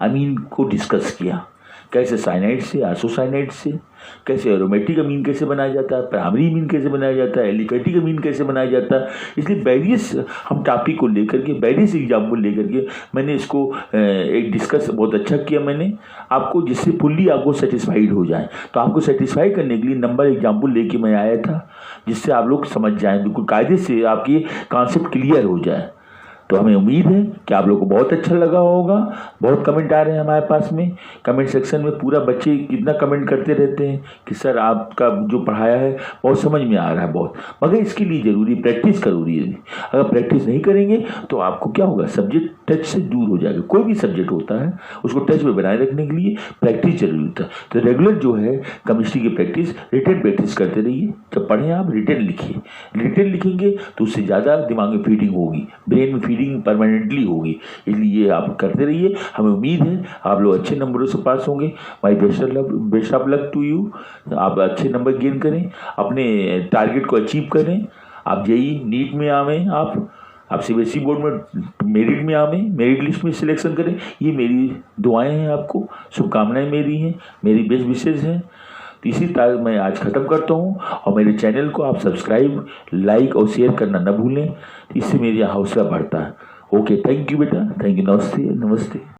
अमीन को डिस्कस किया, कैसे साइनाइड से, आइसोसाइनाइड से, कैसे एरोमेटिक अमीन कैसे बनाया जाता है, प्राइमरी अमीन कैसे बनाया जाता है, एलिफेटिक अमीन कैसे बनाया जाता है। इसलिए वेरियस हम टॉपिक को लेकर के, वेरियस एग्जाम्पल लेकर के मैंने इसको एक डिस्कस बहुत अच्छा किया मैंने आपको, जिससे फुल्ली आपको सेटिस्फाइड हो जाए। तो आपको सेटिस्फाई करने के लिए नंबर एग्जाम्पल लेके मैं आया था, जिससे आप लोग समझ जाएँ, बिल्कुल कायदे से आपकी कॉन्सेप्ट क्लियर हो जाए। तो हमें उम्मीद है कि आप लोग को बहुत अच्छा लगा होगा। बहुत कमेंट आ रहे हैं हमारे पास में, कमेंट सेक्शन में पूरा बच्चे कितना कमेंट करते रहते हैं कि सर आपका जो पढ़ाया है बहुत समझ में आ रहा है बहुत, मगर इसके लिए ज़रूरी प्रैक्टिस जरूरी है। अगर प्रैक्टिस नहीं करेंगे तो आपको क्या होगा, सब्जेक्ट टच से दूर हो जाएगा। कोई भी सब्जेक्ट होता है उसको टच में बनाए रखने के लिए प्रैक्टिस जरूरी होता है। तो रेगुलर जो है केमिस्ट्री की प्रैक्टिस, रिटन प्रैक्टिस करते रहिए। जब पढ़ें आप रिटन लिखिए, रिटन लिखेंगे तो उससे ज़्यादा दिमाग में फीडिंग होगी, ब्रेन में फीडिंग परमानेंटली होगी। इसलिए आप करते रहिए। हमें उम्मीद है आप लोग अच्छे नंबरों से पास होंगे। My best of luck to you. आप अच्छे नंबर गेन करें, अपने टारगेट को अचीव करें। आप जेईई नीट में आवें, आप सीबीएसई बोर्ड में मेरिट में आवें, मेरिट लिस्ट में सिलेक्शन करें। ये मेरी दुआएं हैं, आपको शुभकामनाएं मेरी हैं, मेरी बेस्ट विशेज़ हैं। तो इसी तरह मैं आज ख़त्म करता हूँ, और मेरे चैनल को आप सब्सक्राइब, लाइक और शेयर करना न भूलें। इससे मेरी हौसला बढ़ता है। ओके, थैंक यू बेटा, थैंक यू, नमस्ते नमस्ते।